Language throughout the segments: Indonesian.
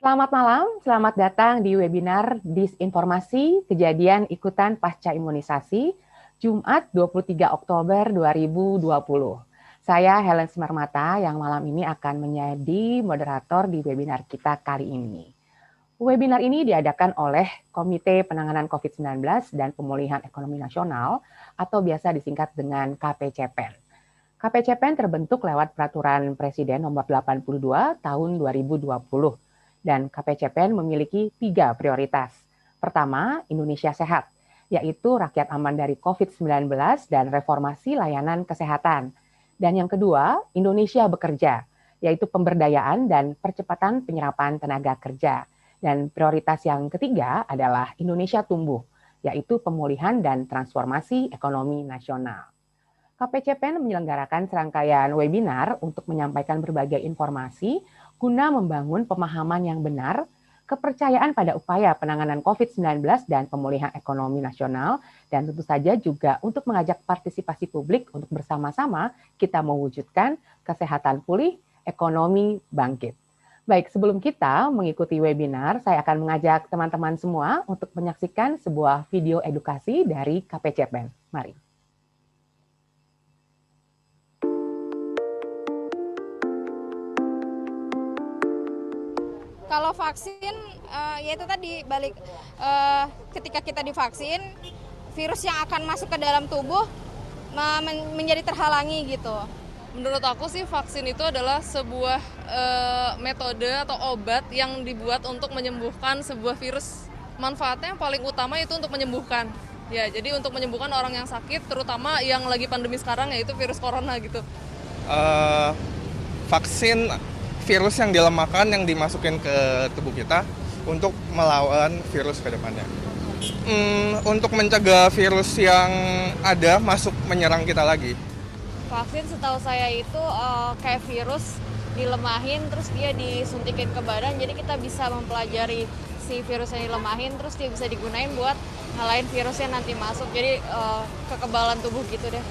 Selamat malam, selamat datang di webinar Disinformasi Kejadian Ikutan Pasca Imunisasi, Jumat 23 Oktober 2020. Saya Helen Simarmata yang malam ini akan menjadi moderator di webinar kita kali ini. Webinar ini diadakan oleh Komite Penanganan COVID-19 dan Pemulihan Ekonomi Nasional atau biasa disingkat dengan KPCPEN. KPCPEN terbentuk lewat Peraturan Presiden Nomor 82 Tahun 2020 dan KPCPEN memiliki 3 prioritas. Pertama, Indonesia sehat, yaitu rakyat aman dari COVID-19 dan reformasi layanan kesehatan. Dan yang kedua, Indonesia bekerja, yaitu pemberdayaan dan percepatan penyerapan tenaga kerja. Dan prioritas yang ketiga adalah Indonesia tumbuh, yaitu pemulihan dan transformasi ekonomi nasional. KPCPEN menyelenggarakan serangkaian webinar untuk menyampaikan berbagai informasi guna membangun pemahaman yang benar, kepercayaan pada upaya penanganan COVID-19 dan pemulihan ekonomi nasional, dan tentu saja juga untuk mengajak partisipasi publik untuk bersama-sama kita mewujudkan kesehatan pulih, ekonomi bangkit. Baik, sebelum kita mengikuti webinar, saya akan mengajak teman-teman semua untuk menyaksikan sebuah video edukasi dari KPCPEN. Mari. Kalau vaksin, ya itu tadi balik ketika kita divaksin, virus yang akan masuk ke dalam tubuh menjadi terhalangi gitu. Menurut aku sih vaksin itu adalah sebuah metode atau obat yang dibuat untuk menyembuhkan sebuah virus. Manfaatnya yang paling utama itu untuk menyembuhkan. Ya, jadi untuk menyembuhkan orang yang sakit, terutama yang lagi pandemi sekarang yaitu virus corona gitu. Vaksin virus yang dilemahkan yang dimasukin ke tubuh kita untuk melawan virus ke depannya. Untuk mencegah virus yang ada masuk menyerang kita lagi. Vaksin setahu saya itu kayak virus dilemahin terus dia disuntikin ke badan, jadi kita bisa mempelajari si virus yang dilemahin terus dia bisa digunain buat ngalahin virusnya nanti masuk, jadi kekebalan tubuh gitu deh.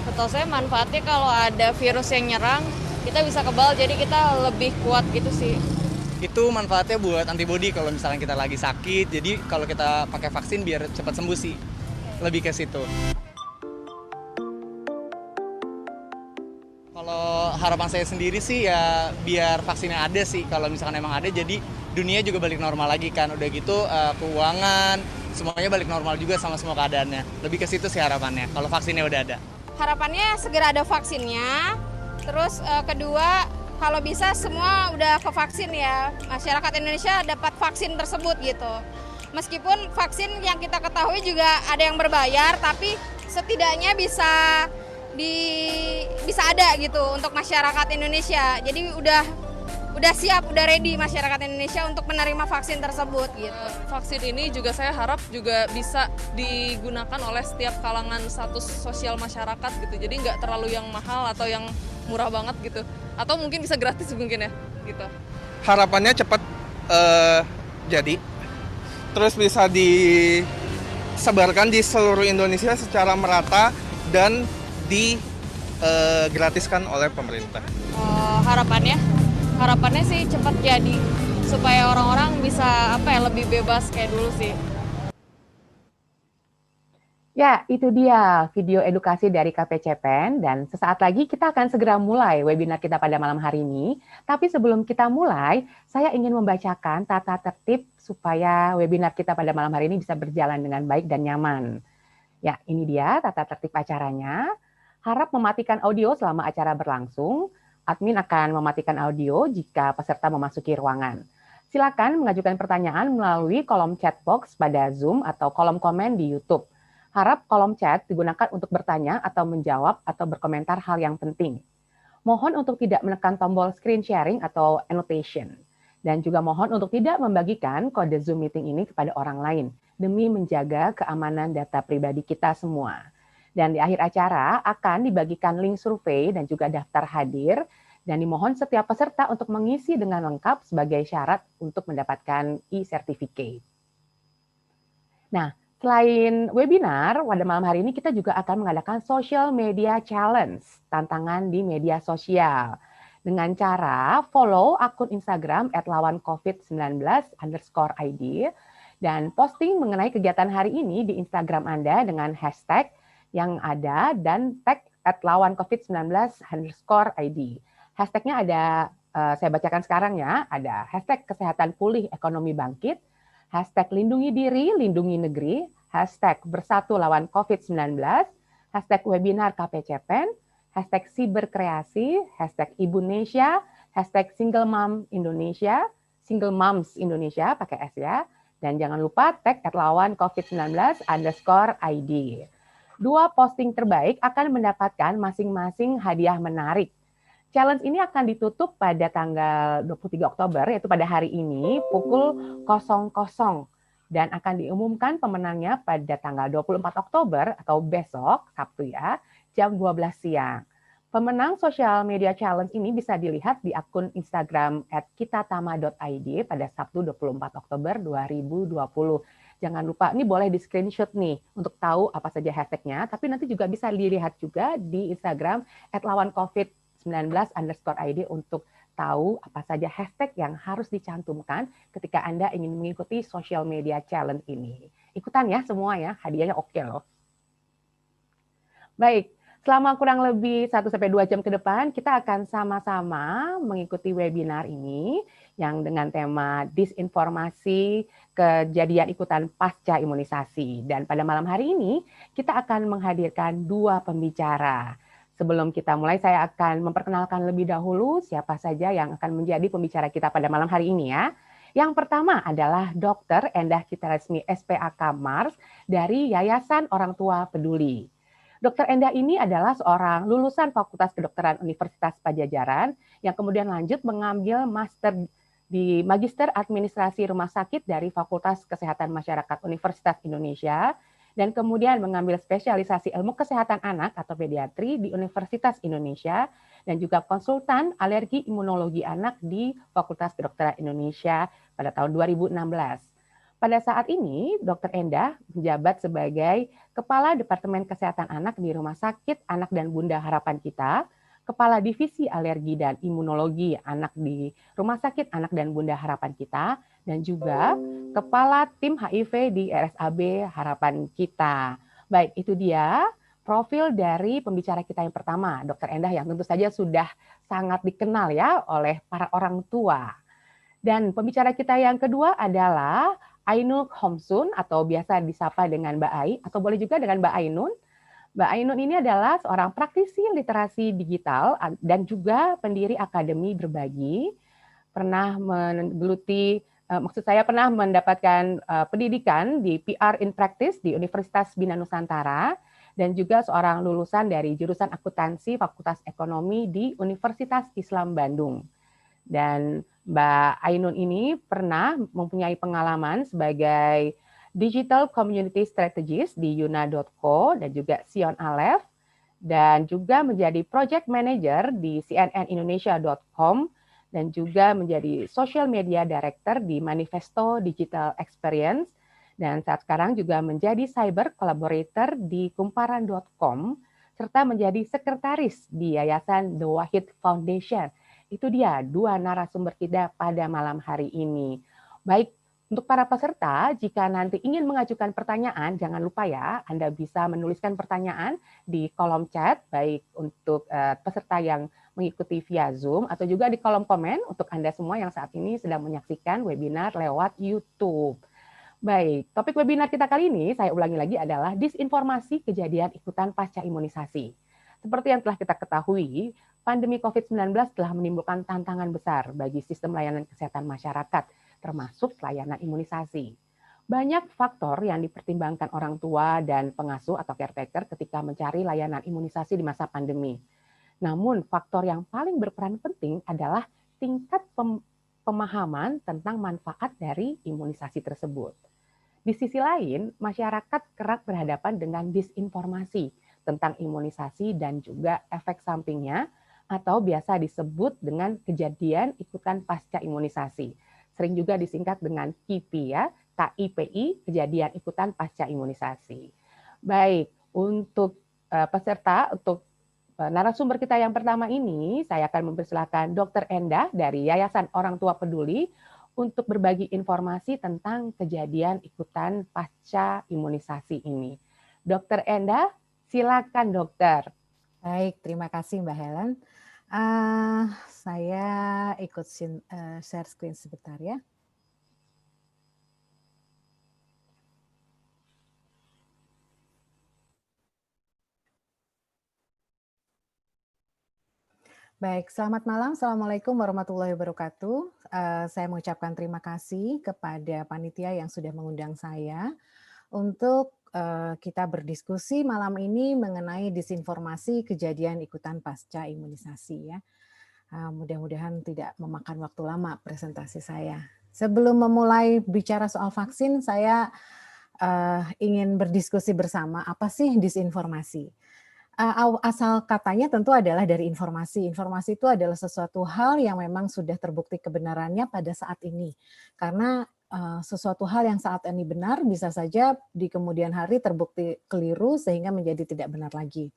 Setahu saya manfaatnya kalau ada virus yang nyerang kita bisa kebal, jadi kita lebih kuat gitu sih. Itu manfaatnya buat antibodi kalau misalnya kita lagi sakit, jadi kalau kita pakai vaksin biar cepat sembuh sih, lebih ke situ. Kalau harapan saya sendiri sih ya biar vaksinnya ada sih, kalau misalkan emang ada jadi dunia juga balik normal lagi kan, udah gitu keuangan semuanya balik normal juga sama semua keadaannya, lebih ke situ sih harapannya kalau vaksinnya udah ada. Harapannya segera ada vaksinnya, terus kedua kalau bisa semua udah ke vaksin ya, masyarakat Indonesia dapat vaksin tersebut gitu. Meskipun vaksin yang kita ketahui juga ada yang berbayar, tapi setidaknya bisa ada gitu untuk masyarakat Indonesia. Jadi udah siap, udah ready masyarakat Indonesia untuk menerima vaksin tersebut gitu. Vaksin ini juga saya harap juga bisa digunakan oleh setiap kalangan status sosial masyarakat gitu. Jadi nggak terlalu yang mahal atau yang murah banget gitu. Atau mungkin bisa gratis mungkin ya gitu. Harapannya cepat jadi, terus bisa disebarkan di seluruh Indonesia secara merata dan digratiskan oleh pemerintah. Harapannya sih cepat jadi supaya orang-orang bisa lebih bebas kayak dulu sih. Ya, itu dia video edukasi dari KPCPEN dan sesaat lagi kita akan segera mulai webinar kita pada malam hari ini. Tapi sebelum kita mulai, saya ingin membacakan tata tertib supaya webinar kita pada malam hari ini bisa berjalan dengan baik dan nyaman. Ya, ini dia tata tertib acaranya. Harap mematikan audio selama acara berlangsung. Admin akan mematikan audio jika peserta memasuki ruangan. Silakan mengajukan pertanyaan melalui kolom chat box pada Zoom atau kolom komen di YouTube. Harap kolom chat digunakan untuk bertanya atau menjawab atau berkomentar hal yang penting. Mohon untuk tidak menekan tombol screen sharing atau annotation. Dan juga mohon untuk tidak membagikan kode Zoom meeting ini kepada orang lain demi menjaga keamanan data pribadi kita semua. Dan di akhir acara akan dibagikan link survei dan juga daftar hadir dan dimohon setiap peserta untuk mengisi dengan lengkap sebagai syarat untuk mendapatkan e-certificate. Nah, selain webinar, pada malam hari ini kita juga akan mengadakan social media challenge, tantangan di media sosial. dengan cara follow akun Instagram @lawancovid19_id dan posting mengenai kegiatan hari ini di Instagram Anda dengan hashtag yang ada dan tag @lawancovid19_id. Hashtagnya ada, saya bacakan sekarang ya, ada hashtag kesehatan pulih ekonomi bangkit, hashtag lindungi diri, lindungi negeri, hashtag bersatu lawan COVID-19, hashtag webinar KPCPEN, hashtag siberkreasi, hashtag Ibunesia, hashtag single mom Indonesia, single moms Indonesia pakai S ya, dan jangan lupa tag @lawancovid19_id. Dua posting terbaik akan mendapatkan masing-masing hadiah menarik. Challenge ini akan ditutup pada tanggal 23 Oktober, yaitu pada hari ini, pukul 00. Dan akan diumumkan pemenangnya pada tanggal 24 Oktober atau besok, Sabtu ya, jam 12 siang. Pemenang social media challenge ini bisa dilihat di akun Instagram @kitatama.id pada Sabtu 24 Oktober 2020. Jangan lupa, ini boleh di screenshot nih untuk tahu apa saja hashtagnya, tapi nanti juga bisa dilihat juga di Instagram @lawancovid19_id untuk tahu apa saja hashtag yang harus dicantumkan ketika Anda ingin mengikuti social media challenge ini. Ikutan ya semua ya, hadiahnya oke loh. Baik, selama kurang lebih 1-2 jam ke depan, kita akan sama-sama mengikuti webinar ini yang dengan tema disinformasi kejadian ikutan pasca imunisasi. Dan pada malam hari ini, kita akan menghadirkan dua pembicara. Sebelum kita mulai, saya akan memperkenalkan lebih dahulu siapa saja yang akan menjadi pembicara kita pada malam hari ini ya. Yang pertama adalah Dr. Endah Citaresmi SPAK Mars dari Yayasan Orang Tua Peduli. Dr. Endah ini adalah seorang lulusan Fakultas Kedokteran Universitas Padjadjaran yang kemudian lanjut mengambil master di Magister Administrasi Rumah Sakit dari Fakultas Kesehatan Masyarakat Universitas Indonesia dan kemudian mengambil spesialisasi ilmu kesehatan anak atau pediatri di Universitas Indonesia dan juga konsultan alergi imunologi anak di Fakultas Kedokteran Indonesia pada tahun 2016. Pada saat ini, Dr. Endah menjabat sebagai Kepala Departemen Kesehatan Anak di Rumah Sakit Anak dan Bunda Harapan Kita, Kepala Divisi Alergi dan Imunologi Anak di Rumah Sakit Anak dan Bunda Harapan Kita, dan juga Kepala Tim HIV di RSAB Harapan Kita. Baik, itu dia profil dari pembicara kita yang pertama, Dr. Endah, yang tentu saja sudah sangat dikenal ya oleh para orang tua. Dan pembicara kita yang kedua adalah Ainul Homsun atau biasa disapa dengan Mbak Ai, atau boleh juga dengan Mbak Ainun. Mbak Ainun ini adalah seorang praktisi literasi digital dan juga pendiri Akademi Berbagi. Pernah menggeluti, pernah mendapatkan pendidikan di PR in Practice di Universitas Bina Nusantara dan juga seorang lulusan dari jurusan akuntansi Fakultas Ekonomi di Universitas Islam Bandung. Dan Mbak Ainun ini pernah mempunyai pengalaman sebagai Digital Community Strategist di Yuna.co dan juga Sion Aleph, dan juga menjadi Project Manager di cnnindonesia.com, dan juga menjadi Social Media Director di Manifesto Digital Experience, dan saat sekarang juga menjadi Cyber Collaborator di kumparan.com, serta menjadi Sekretaris di Yayasan The Wahid Foundation. Itu dia dua narasumber kita pada malam hari ini. Baik, untuk para peserta, jika nanti ingin mengajukan pertanyaan, jangan lupa ya, Anda bisa menuliskan pertanyaan di kolom chat, baik untuk peserta yang mengikuti via Zoom, atau juga di kolom komen untuk Anda semua yang saat ini sedang menyaksikan webinar lewat YouTube. Baik, topik webinar kita kali ini, saya ulangi lagi, adalah disinformasi kejadian ikutan pasca imunisasi. Seperti yang telah kita ketahui, pandemi COVID-19 telah menimbulkan tantangan besar bagi sistem layanan kesehatan masyarakat, termasuk layanan imunisasi. Banyak faktor yang dipertimbangkan orang tua dan pengasuh atau caretaker ketika mencari layanan imunisasi di masa pandemi. Namun, faktor yang paling berperan penting adalah tingkat pemahaman tentang manfaat dari imunisasi tersebut. Di sisi lain, masyarakat kerap berhadapan dengan disinformasi tentang imunisasi dan juga efek sampingnya, atau biasa disebut dengan kejadian ikutan pasca imunisasi. Sering juga disingkat dengan KIPI ya, KIPI, kejadian ikutan pasca imunisasi. Baik, untuk peserta, untuk narasumber kita yang pertama ini, saya akan mempersilahkan Dr. Endah dari Yayasan Orang Tua Peduli untuk berbagi informasi tentang kejadian ikutan pasca imunisasi ini. Dr. Endah, silakan dokter. Baik, terima kasih Mbak Helen. Saya ikut share screen sebentar ya. Baik, selamat malam. Assalamualaikum warahmatullahi wabarakatuh. Saya mengucapkan terima kasih kepada panitia yang sudah mengundang saya untuk kita berdiskusi malam ini mengenai disinformasi kejadian ikutan pasca imunisasi ya. Mudah-mudahan tidak memakan waktu lama presentasi saya. Sebelum memulai bicara soal vaksin, saya ingin berdiskusi bersama apa sih disinformasi. Asal katanya tentu adalah dari informasi. Informasi itu adalah sesuatu hal yang memang sudah terbukti kebenarannya pada saat ini. Karena sesuatu hal yang saat ini benar bisa saja di kemudian hari terbukti keliru sehingga menjadi tidak benar lagi.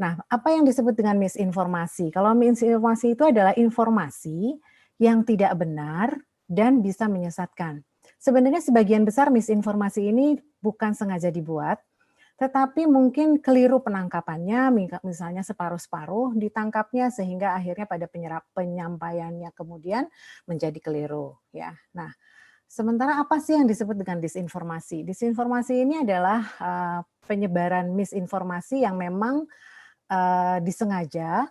Nah, apa yang disebut dengan misinformasi? Kalau misinformasi itu adalah informasi yang tidak benar dan bisa menyesatkan. Sebenarnya sebagian besar misinformasi ini bukan sengaja dibuat, tetapi mungkin keliru penangkapannya, misalnya separuh-separuh ditangkapnya sehingga akhirnya pada penyampaiannya kemudian menjadi keliru. Ya, nah, sementara apa sih yang disebut dengan disinformasi? Disinformasi ini adalah penyebaran misinformasi yang memang disengaja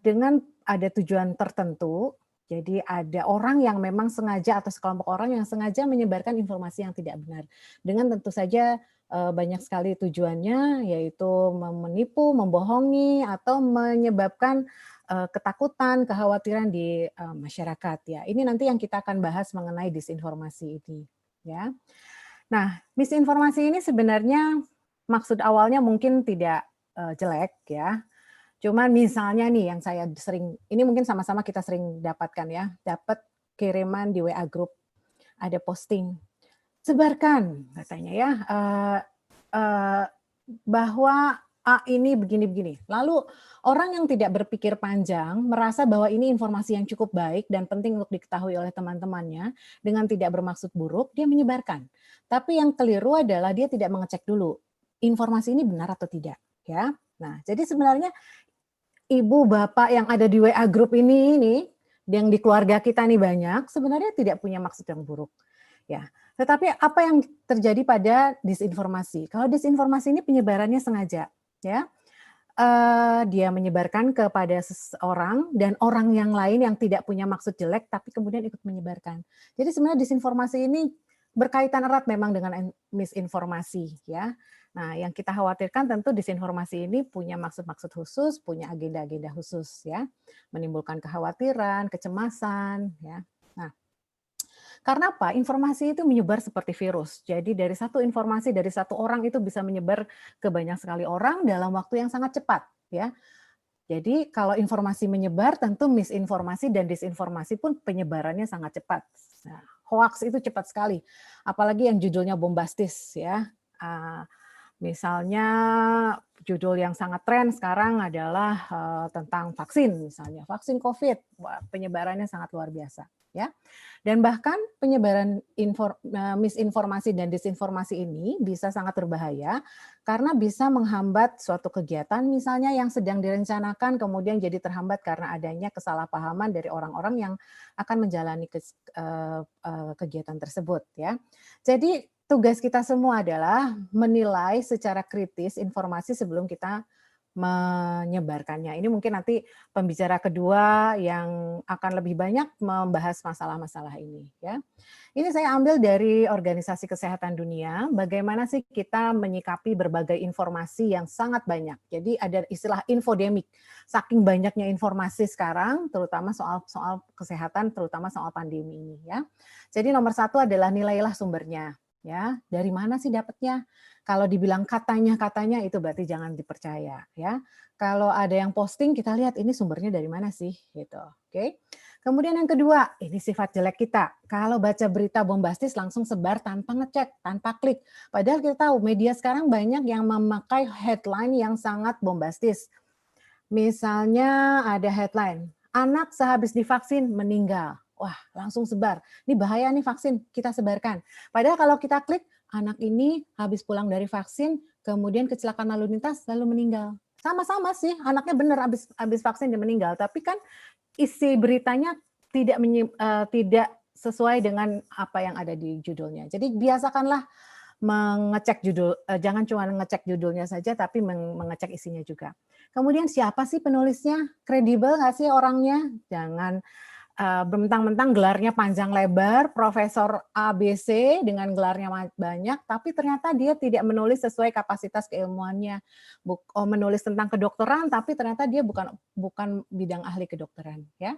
dengan ada tujuan tertentu. Jadi ada orang yang memang sengaja atau sekelompok orang yang sengaja menyebarkan informasi yang tidak benar. Dengan tentu saja banyak sekali tujuannya, yaitu menipu, membohongi, atau menyebabkan ketakutan, kekhawatiran di masyarakat. Ya, ini nanti yang kita akan bahas mengenai disinformasi ini. Ya, nah misinformasi ini sebenarnya maksud awalnya mungkin tidak jelek ya. Cuman misalnya nih yang saya sering, ini mungkin sama-sama kita sering dapatkan ya, dapat kiriman di WA group, ada posting, sebarkan katanya ya, bahwa ini begini-begini. Lalu orang yang tidak berpikir panjang merasa bahwa ini informasi yang cukup baik dan penting untuk diketahui oleh teman-temannya dengan tidak bermaksud buruk, dia menyebarkan. Tapi yang keliru adalah dia tidak mengecek dulu informasi ini benar atau tidak. Ya, nah jadi sebenarnya ibu bapak yang ada di WA group ini yang di keluarga kita nih banyak sebenarnya tidak punya maksud yang buruk. Ya, tetapi apa yang terjadi pada disinformasi? Kalau disinformasi ini penyebarannya sengaja, ya, dia menyebarkan kepada seseorang dan orang yang lain yang tidak punya maksud jelek, tapi kemudian ikut menyebarkan. Jadi sebenarnya disinformasi ini berkaitan erat memang dengan misinformasi, ya. Nah, yang kita khawatirkan tentu disinformasi ini punya maksud-maksud khusus, punya agenda-agenda khusus, ya, menimbulkan kekhawatiran, kecemasan, ya. Nah, karena apa? Informasi itu menyebar seperti virus. Jadi dari satu informasi dari satu orang itu bisa menyebar ke banyak sekali orang dalam waktu yang sangat cepat, ya. Jadi kalau informasi menyebar, tentu misinformasi dan disinformasi pun penyebarannya sangat cepat. Nah, hoax itu cepat sekali, apalagi yang judulnya bombastis, ya. Misalnya judul yang sangat tren sekarang adalah tentang vaksin, misalnya vaksin COVID, wah, penyebarannya sangat luar biasa, ya. Dan bahkan penyebaran misinformasi dan disinformasi ini bisa sangat berbahaya karena bisa menghambat suatu kegiatan misalnya yang sedang direncanakan kemudian jadi terhambat karena adanya kesalahpahaman dari orang-orang yang akan menjalani kegiatan tersebut, ya. Jadi tugas kita semua adalah menilai secara kritis informasi sebelum kita menyebarkannya. Ini mungkin nanti pembicara kedua yang akan lebih banyak membahas masalah-masalah ini, ya. Ini saya ambil dari Organisasi Kesehatan Dunia, bagaimana sih kita menyikapi berbagai informasi yang sangat banyak. Jadi ada istilah infodemik. Saking banyaknya informasi sekarang, terutama soal kesehatan, terutama soal pandemi ini, ya. Jadi nomor satu adalah nilailah sumbernya. Ya, dari mana sih dapatnya? Kalau dibilang katanya itu berarti jangan dipercaya, ya. Kalau ada yang posting kita lihat ini sumbernya dari mana sih, gitu. Oke. Kemudian yang kedua, ini sifat jelek kita. Kalau baca berita bombastis langsung sebar tanpa ngecek, tanpa klik. Padahal kita tahu media sekarang banyak yang memakai headline yang sangat bombastis. Misalnya ada headline, anak sehabis divaksin meninggal. Wah, langsung sebar. Ini bahaya nih vaksin, kita sebarkan. Padahal kalau kita klik, anak ini habis pulang dari vaksin, kemudian kecelakaan lalu lintas, lalu meninggal. Sama-sama sih, anaknya benar habis vaksin dia meninggal. Tapi kan isi beritanya tidak sesuai dengan apa yang ada di judulnya. Jadi biasakanlah mengecek judul, jangan cuma ngecek judulnya saja, tapi mengecek isinya juga. Kemudian siapa sih penulisnya? Kredibel nggak sih orangnya? Jangan mentang-mentang gelarnya panjang lebar, Profesor ABC dengan gelarnya banyak, tapi ternyata dia tidak menulis sesuai kapasitas keilmuannya. Menulis tentang kedokteran, tapi ternyata dia bukan bidang ahli kedokteran. Ya.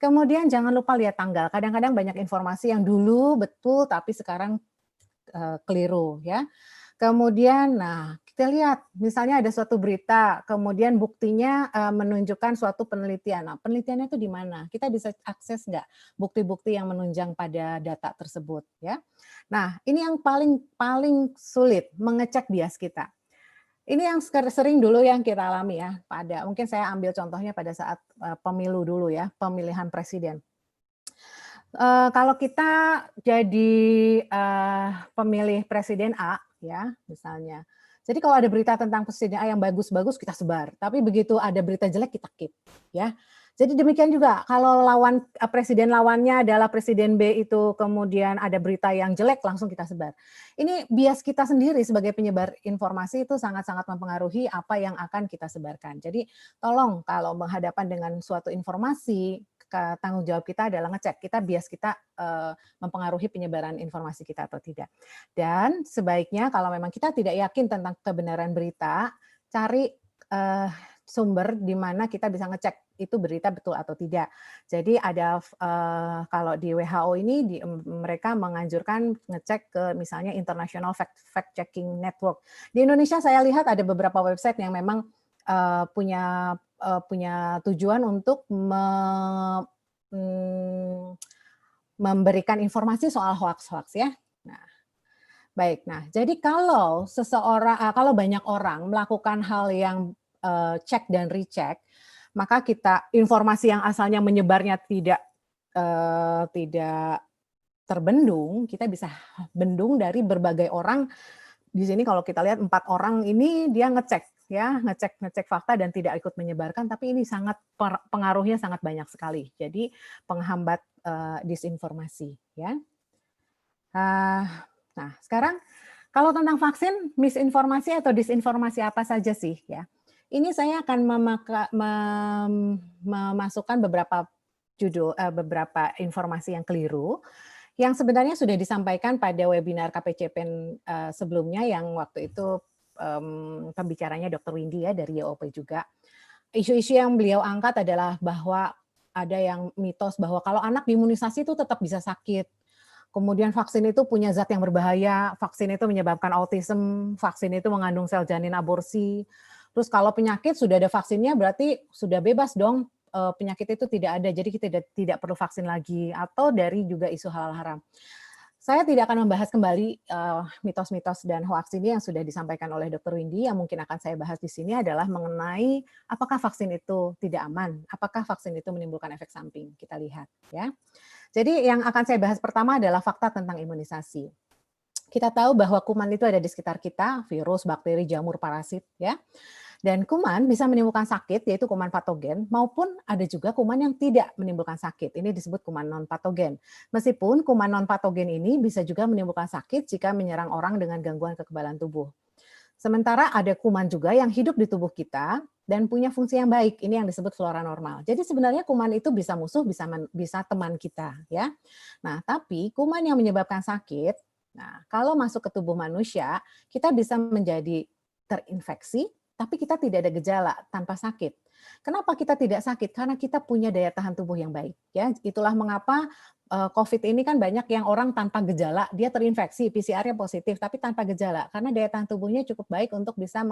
Kemudian jangan lupa lihat tanggal. Kadang-kadang banyak informasi yang dulu betul, tapi sekarang keliru. Ya. Kemudian, nah kita lihat, misalnya ada suatu berita, kemudian buktinya menunjukkan suatu penelitian. Nah, penelitiannya itu di mana? Kita bisa akses nggak bukti-bukti yang menunjang pada data tersebut, ya? Nah, ini yang paling sulit, mengecek bias kita. Ini yang sering dulu yang kita alami ya. Mungkin saya ambil contohnya pada saat pemilu dulu ya, pemilihan presiden. Kalau kita jadi pemilih presiden A, ya misalnya. Jadi kalau ada berita tentang presiden A yang bagus-bagus kita sebar, tapi begitu ada berita jelek kita keep, ya. Jadi demikian juga kalau presiden lawannya adalah presiden B itu kemudian ada berita yang jelek langsung kita sebar. Ini bias kita sendiri sebagai penyebar informasi itu sangat-sangat mempengaruhi apa yang akan kita sebarkan. Jadi tolong kalau menghadapan dengan suatu informasi, tanggung jawab kita adalah ngecek bias kita mempengaruhi penyebaran informasi kita atau tidak. Dan sebaiknya kalau memang kita tidak yakin tentang kebenaran berita, cari sumber di mana kita bisa ngecek itu berita betul atau tidak. Jadi ada kalau di WHO ini mereka menganjurkan ngecek ke misalnya International Fact Checking Network. Di Indonesia saya lihat ada beberapa website yang memang punya tujuan untuk memberikan informasi soal hoax-hoax ya. Nah, baik. Nah, jadi kalau banyak orang melakukan hal yang cek dan recheck, maka informasi yang asalnya menyebarnya tidak terbendung, kita bisa bendung dari berbagai orang. Di sini kalau kita lihat 4 orang ini dia ngecek fakta dan tidak ikut menyebarkan, tapi ini pengaruhnya sangat banyak sekali. Jadi penghambat disinformasi, ya. Nah, sekarang kalau tentang vaksin, misinformasi atau disinformasi apa saja sih, ya? Ini saya akan memasukkan beberapa informasi yang keliru yang sebenarnya sudah disampaikan pada webinar KPCPEN sebelumnya yang waktu itu pembicaranya Dr. Windy ya dari YOP juga. Isu-isu yang beliau angkat adalah bahwa ada yang mitos bahwa kalau anak diimunisasi itu tetap bisa sakit. Kemudian vaksin itu punya zat yang berbahaya, vaksin itu menyebabkan autism, vaksin itu mengandung sel janin aborsi. Terus kalau penyakit sudah ada vaksinnya berarti sudah bebas dong, penyakit itu tidak ada, jadi kita tidak perlu vaksin lagi, atau dari juga isu halal haram. Saya tidak akan membahas kembali mitos-mitos dan hoax ini yang sudah disampaikan oleh Dr. Windy. Yang mungkin akan saya bahas di sini adalah mengenai apakah vaksin itu tidak aman, apakah vaksin itu menimbulkan efek samping. Kita lihat ya. Jadi yang akan saya bahas pertama adalah fakta tentang imunisasi. Kita tahu bahwa kuman itu ada di sekitar kita, virus, bakteri, jamur, parasit ya. Dan kuman bisa menimbulkan sakit, yaitu kuman patogen, maupun ada juga kuman yang tidak menimbulkan sakit. Ini disebut kuman non-patogen. Meskipun kuman non-patogen ini bisa juga menimbulkan sakit jika menyerang orang dengan gangguan kekebalan tubuh. Sementara ada kuman juga yang hidup di tubuh kita dan punya fungsi yang baik. Ini yang disebut flora normal. Jadi sebenarnya kuman itu bisa musuh, bisa teman kita. Ya. Nah, tapi kuman yang menyebabkan sakit, nah kalau masuk ke tubuh manusia, kita bisa menjadi terinfeksi, tapi kita tidak ada gejala tanpa sakit. Kenapa kita tidak sakit? Karena kita punya daya tahan tubuh yang baik. Ya, itulah mengapa COVID ini kan banyak yang orang tanpa gejala, dia terinfeksi, PCR-nya positif, tapi tanpa gejala. Karena daya tahan tubuhnya cukup baik untuk bisa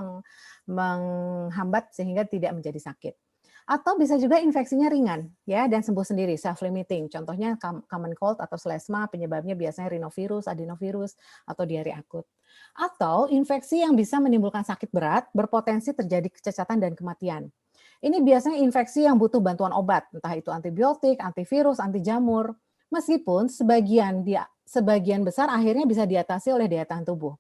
menghambat sehingga tidak menjadi sakit. Atau bisa juga infeksinya ringan ya dan sembuh sendiri, self limiting. Contohnya common cold atau selesma, penyebabnya biasanya rhinovirus, adenovirus atau diare akut. Atau infeksi yang bisa menimbulkan sakit berat, berpotensi terjadi kecacatan dan kematian. Ini biasanya infeksi yang butuh bantuan obat, entah itu antibiotik, antivirus, anti jamur. Meskipun sebagian besar akhirnya bisa diatasi oleh daya tahan tubuh.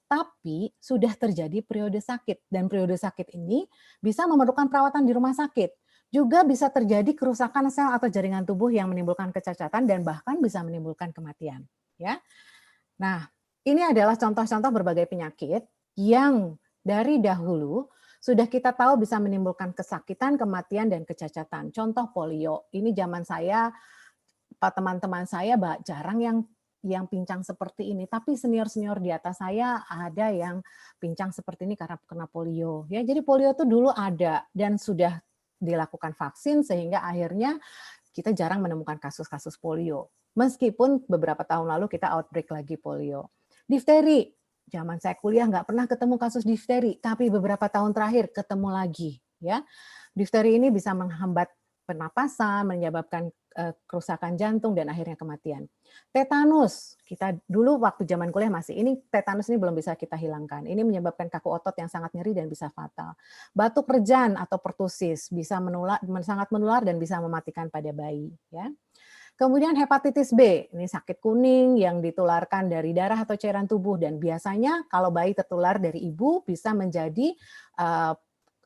Tapi sudah terjadi periode sakit, dan periode sakit ini bisa memerlukan perawatan di rumah sakit. Juga bisa terjadi kerusakan sel atau jaringan tubuh yang menimbulkan kecacatan dan bahkan bisa menimbulkan kematian. Ya, nah ini adalah contoh-contoh berbagai penyakit yang dari dahulu sudah kita tahu bisa menimbulkan kesakitan, kematian, dan kecacatan. Contoh polio, ini zaman saya, teman-teman saya jarang yang pincang seperti ini, tapi senior-senior di atas saya ada yang pincang seperti ini karena kena polio. Ya, jadi polio itu dulu ada dan sudah dilakukan vaksin sehingga akhirnya kita jarang menemukan kasus-kasus polio. Meskipun beberapa tahun lalu kita outbreak lagi polio. Difteri, zaman saya kuliah nggak pernah ketemu kasus difteri, tapi beberapa tahun terakhir ketemu lagi. Ya, difteri ini bisa menghambat pernapasan, menyebabkan kerusakan jantung dan akhirnya kematian. Tetanus, kita dulu waktu zaman kuliah tetanus ini belum bisa kita hilangkan. Ini menyebabkan kaku otot yang sangat nyeri dan bisa fatal. Batuk rejan atau pertusis bisa sangat menular dan bisa mematikan pada bayi. Ya. Kemudian hepatitis B, ini sakit kuning yang ditularkan dari darah atau cairan tubuh dan biasanya kalau bayi tertular dari ibu bisa menjadi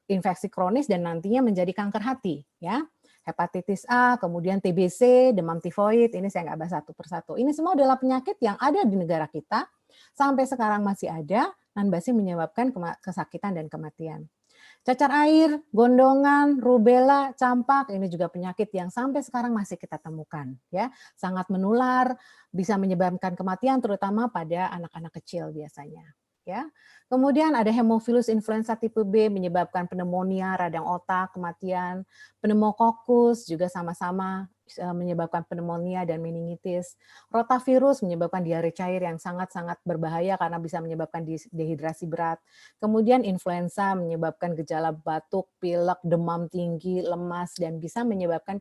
infeksi kronis dan nantinya menjadi kanker hati. Ya. Hepatitis A, kemudian TBC, demam tifoid, ini saya nggak bahas satu persatu. Ini semua adalah penyakit yang ada di negara kita, sampai sekarang masih ada, dan masih menyebabkan kesakitan dan kematian. Cacar air, gondongan, rubella, campak, ini juga penyakit yang sampai sekarang masih kita temukan. Ya, sangat menular, bisa menyebabkan kematian, terutama pada anak-anak kecil biasanya. Ya. Kemudian ada Haemophilus influenza tipe B menyebabkan pneumonia, radang otak, kematian. Pneumococcus juga sama-sama menyebabkan pneumonia dan meningitis. Rotavirus menyebabkan diare cair yang sangat-sangat berbahaya karena bisa menyebabkan dehidrasi berat. Kemudian influenza menyebabkan gejala batuk, pilek, demam tinggi, lemas, dan bisa menyebabkan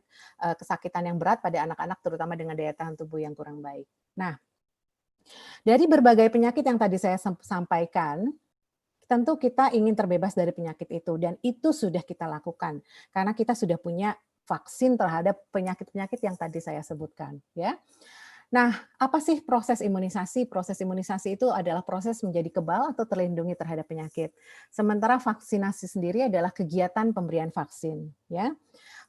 kesakitan yang berat pada anak-anak terutama dengan daya tahan tubuh yang kurang baik. Nah, dari berbagai penyakit yang tadi saya sampaikan, tentu kita ingin terbebas dari penyakit itu, dan itu sudah kita lakukan, karena kita sudah punya vaksin terhadap penyakit-penyakit yang tadi saya sebutkan. Ya. Nah, apa sih proses imunisasi? Proses imunisasi itu adalah proses menjadi kebal atau terlindungi terhadap penyakit. Sementara vaksinasi sendiri adalah kegiatan pemberian vaksin. Ya.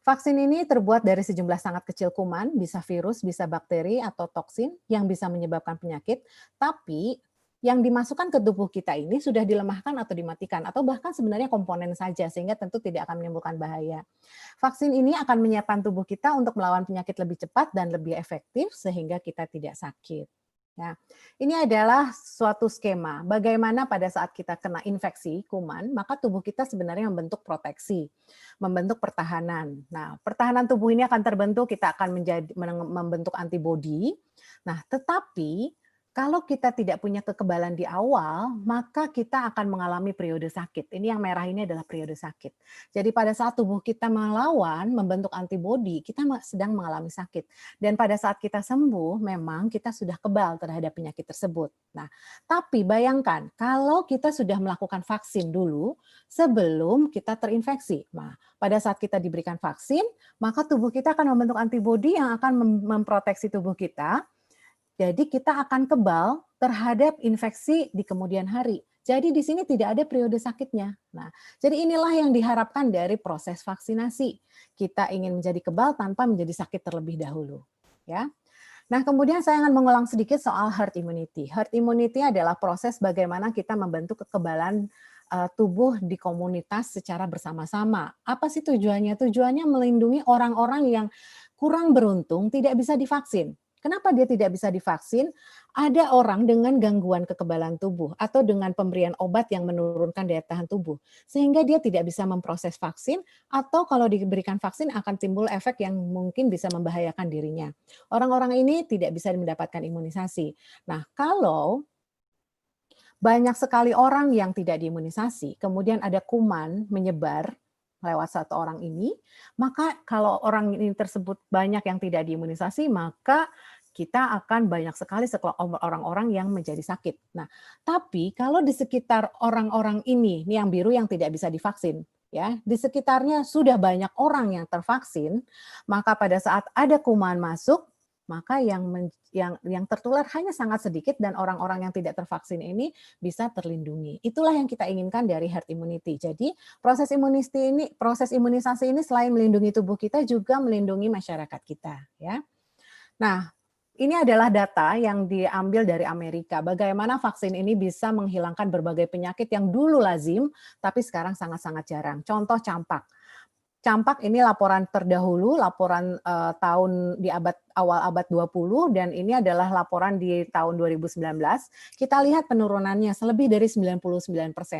Vaksin ini terbuat dari sejumlah sangat kecil kuman, bisa virus, bisa bakteri, atau toksin yang bisa menyebabkan penyakit, tapi yang dimasukkan ke tubuh kita ini sudah dilemahkan atau dimatikan, atau bahkan sebenarnya komponen saja, sehingga tentu tidak akan menimbulkan bahaya. Vaksin ini akan menyiapkan tubuh kita untuk melawan penyakit lebih cepat dan lebih efektif, sehingga kita tidak sakit. Nah, ini adalah suatu skema bagaimana pada saat kita kena infeksi kuman, maka tubuh kita sebenarnya membentuk proteksi, membentuk pertahanan. Nah, pertahanan tubuh ini akan terbentuk, kita akan membentuk antibodi. Nah, tetapi kalau kita tidak punya kekebalan di awal, maka kita akan mengalami periode sakit. Ini yang merah ini adalah periode sakit. Jadi pada saat tubuh kita melawan, membentuk antibodi, kita sedang mengalami sakit. Dan pada saat kita sembuh, memang kita sudah kebal terhadap penyakit tersebut. Nah, tapi bayangkan, kalau kita sudah melakukan vaksin dulu, sebelum kita terinfeksi. Nah, pada saat kita diberikan vaksin, maka tubuh kita akan membentuk antibodi yang akan memproteksi tubuh kita. Jadi kita akan kebal terhadap infeksi di kemudian hari. Jadi di sini tidak ada periode sakitnya. Nah, jadi inilah yang diharapkan dari proses vaksinasi. Kita ingin menjadi kebal tanpa menjadi sakit terlebih dahulu. Ya. Nah, kemudian saya akan mengulang sedikit soal herd immunity. Herd immunity adalah proses bagaimana kita membentuk kekebalan tubuh di komunitas secara bersama-sama. Apa sih tujuannya? Tujuannya melindungi orang-orang yang kurang beruntung tidak bisa divaksin. Kenapa dia tidak bisa divaksin? Ada orang dengan gangguan kekebalan tubuh atau dengan pemberian obat yang menurunkan daya tahan tubuh, sehingga dia tidak bisa memproses vaksin, atau kalau diberikan vaksin akan timbul efek yang mungkin bisa membahayakan dirinya. Orang-orang ini tidak bisa mendapatkan imunisasi. Nah, kalau banyak sekali orang yang tidak diimunisasi, kemudian ada kuman menyebar, lewat satu orang ini, maka kalau orang ini tersebut banyak yang tidak diimunisasi, maka kita akan banyak sekali orang-orang yang menjadi sakit. Nah, tapi kalau di sekitar orang-orang ini yang biru yang tidak bisa divaksin, ya, di sekitarnya sudah banyak orang yang tervaksin, maka pada saat ada kuman masuk, maka yang tertular hanya sangat sedikit dan orang-orang yang tidak tervaksin ini bisa terlindungi. Itulah yang kita inginkan dari herd immunity. Jadi proses imunisasi ini selain melindungi tubuh kita juga melindungi masyarakat kita, ya. Nah, ini adalah data yang diambil dari Amerika. Bagaimana vaksin ini bisa menghilangkan berbagai penyakit yang dulu lazim, tapi sekarang sangat-sangat jarang. Contoh campak. Campak ini laporan terdahulu, laporan tahun di awal abad 20, dan ini adalah laporan di tahun 2019. Kita lihat penurunannya lebih dari 99%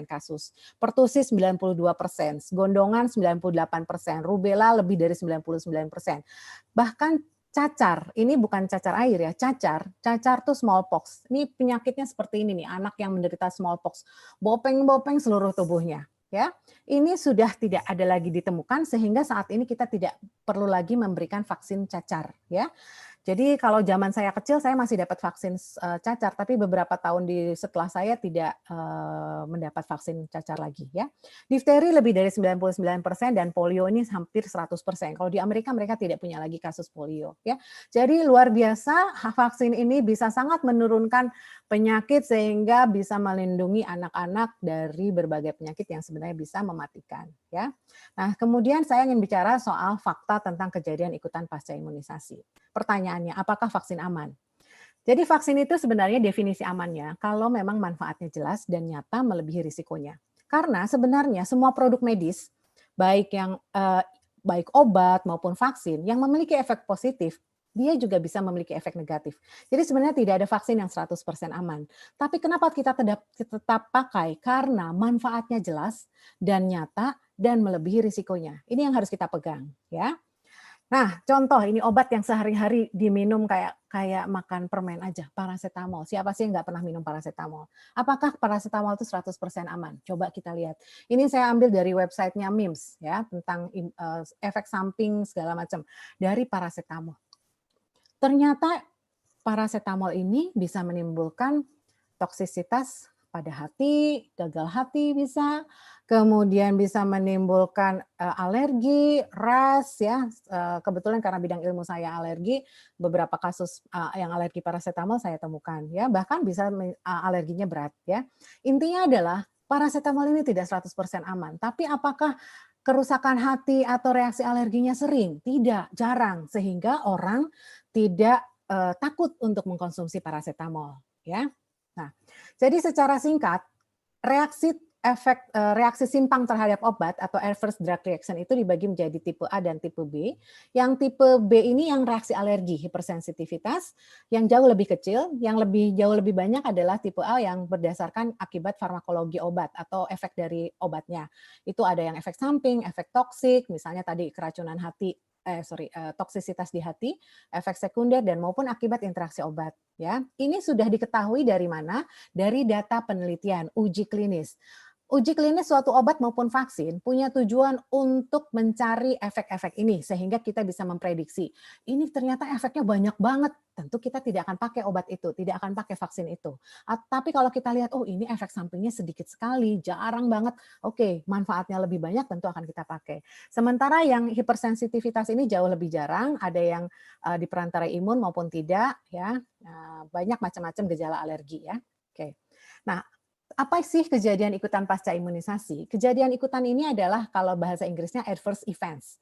kasus. Pertusis 92%, gondongan 98%, rubella lebih dari 99%. Bahkan cacar, ini bukan cacar air ya, cacar tuh smallpox. Ini penyakitnya seperti ini nih, anak yang menderita smallpox, bopeng-bopeng seluruh tubuhnya. Ya, ini sudah tidak ada lagi ditemukan sehingga saat ini kita tidak perlu lagi memberikan vaksin cacar. Ya, jadi kalau zaman saya kecil saya masih dapat vaksin cacar, tapi beberapa tahun setelah saya tidak mendapat vaksin cacar lagi. Ya, difteri lebih dari 99% dan polio ini hampir 100%. Kalau di Amerika mereka tidak punya lagi kasus polio. Ya, jadi luar biasa vaksin ini bisa sangat menurunkan penyakit sehingga bisa melindungi anak-anak dari berbagai penyakit yang sebenarnya bisa mematikan. Ya, nah kemudian saya ingin bicara soal fakta tentang kejadian ikutan pasca imunisasi. Pertanyaannya, apakah vaksin aman? Jadi vaksin itu sebenarnya definisi amannya kalau memang manfaatnya jelas dan nyata melebihi risikonya. Karena sebenarnya semua produk medis, baik obat maupun vaksin yang memiliki efek positif, dia juga bisa memiliki efek negatif. Jadi sebenarnya tidak ada vaksin yang 100% aman. Tapi kenapa kita tetap pakai? Karena manfaatnya jelas dan nyata dan melebihi risikonya. Ini yang harus kita pegang, ya. Nah, contoh ini obat yang sehari-hari diminum kayak makan permen aja, paracetamol. Siapa sih yang nggak pernah minum paracetamol? Apakah paracetamol itu 100% aman? Coba kita lihat. Ini saya ambil dari websitenya MIMS ya, tentang efek samping segala macam dari paracetamol. Ternyata paracetamol ini bisa menimbulkan toksisitas pada hati, gagal hati bisa, kemudian bisa menimbulkan alergi, ras ya. Kebetulan karena bidang ilmu saya alergi, beberapa kasus yang alergi paracetamol saya temukan ya, bahkan bisa alerginya berat ya. Intinya adalah paracetamol ini tidak 100% aman, tapi apakah kerusakan hati atau reaksi alerginya sering? Tidak, jarang, sehingga orang tidak takut untuk mengkonsumsi paracetamol ya. Nah, jadi secara singkat, reaksi simpang terhadap obat atau adverse drug reaction itu dibagi menjadi tipe A dan tipe B. Yang tipe B ini yang reaksi alergi, hipersensitivitas, yang jauh lebih kecil, yang jauh lebih banyak adalah tipe A yang berdasarkan akibat farmakologi obat atau efek dari obatnya. Itu ada yang efek samping, efek toksik, misalnya tadi keracunan hati, toksisitas di hati, efek sekunder dan maupun akibat interaksi obat. Ya, ini sudah diketahui dari mana? Dari data penelitian, uji klinis. Uji klinis suatu obat maupun vaksin punya tujuan untuk mencari efek-efek ini sehingga kita bisa memprediksi. Ini ternyata efeknya banyak banget. Tentu kita tidak akan pakai obat itu, tidak akan pakai vaksin itu. Tapi kalau kita lihat, oh ini efek sampingnya sedikit sekali, jarang banget. Oke, manfaatnya lebih banyak, tentu akan kita pakai. Sementara yang hipersensitivitas ini jauh lebih jarang, ada yang di perantara imun maupun tidak, ya banyak macam-macam gejala alergi ya. Oke, nah. Apa sih kejadian ikutan pasca imunisasi? Kejadian ikutan ini adalah kalau bahasa Inggrisnya adverse events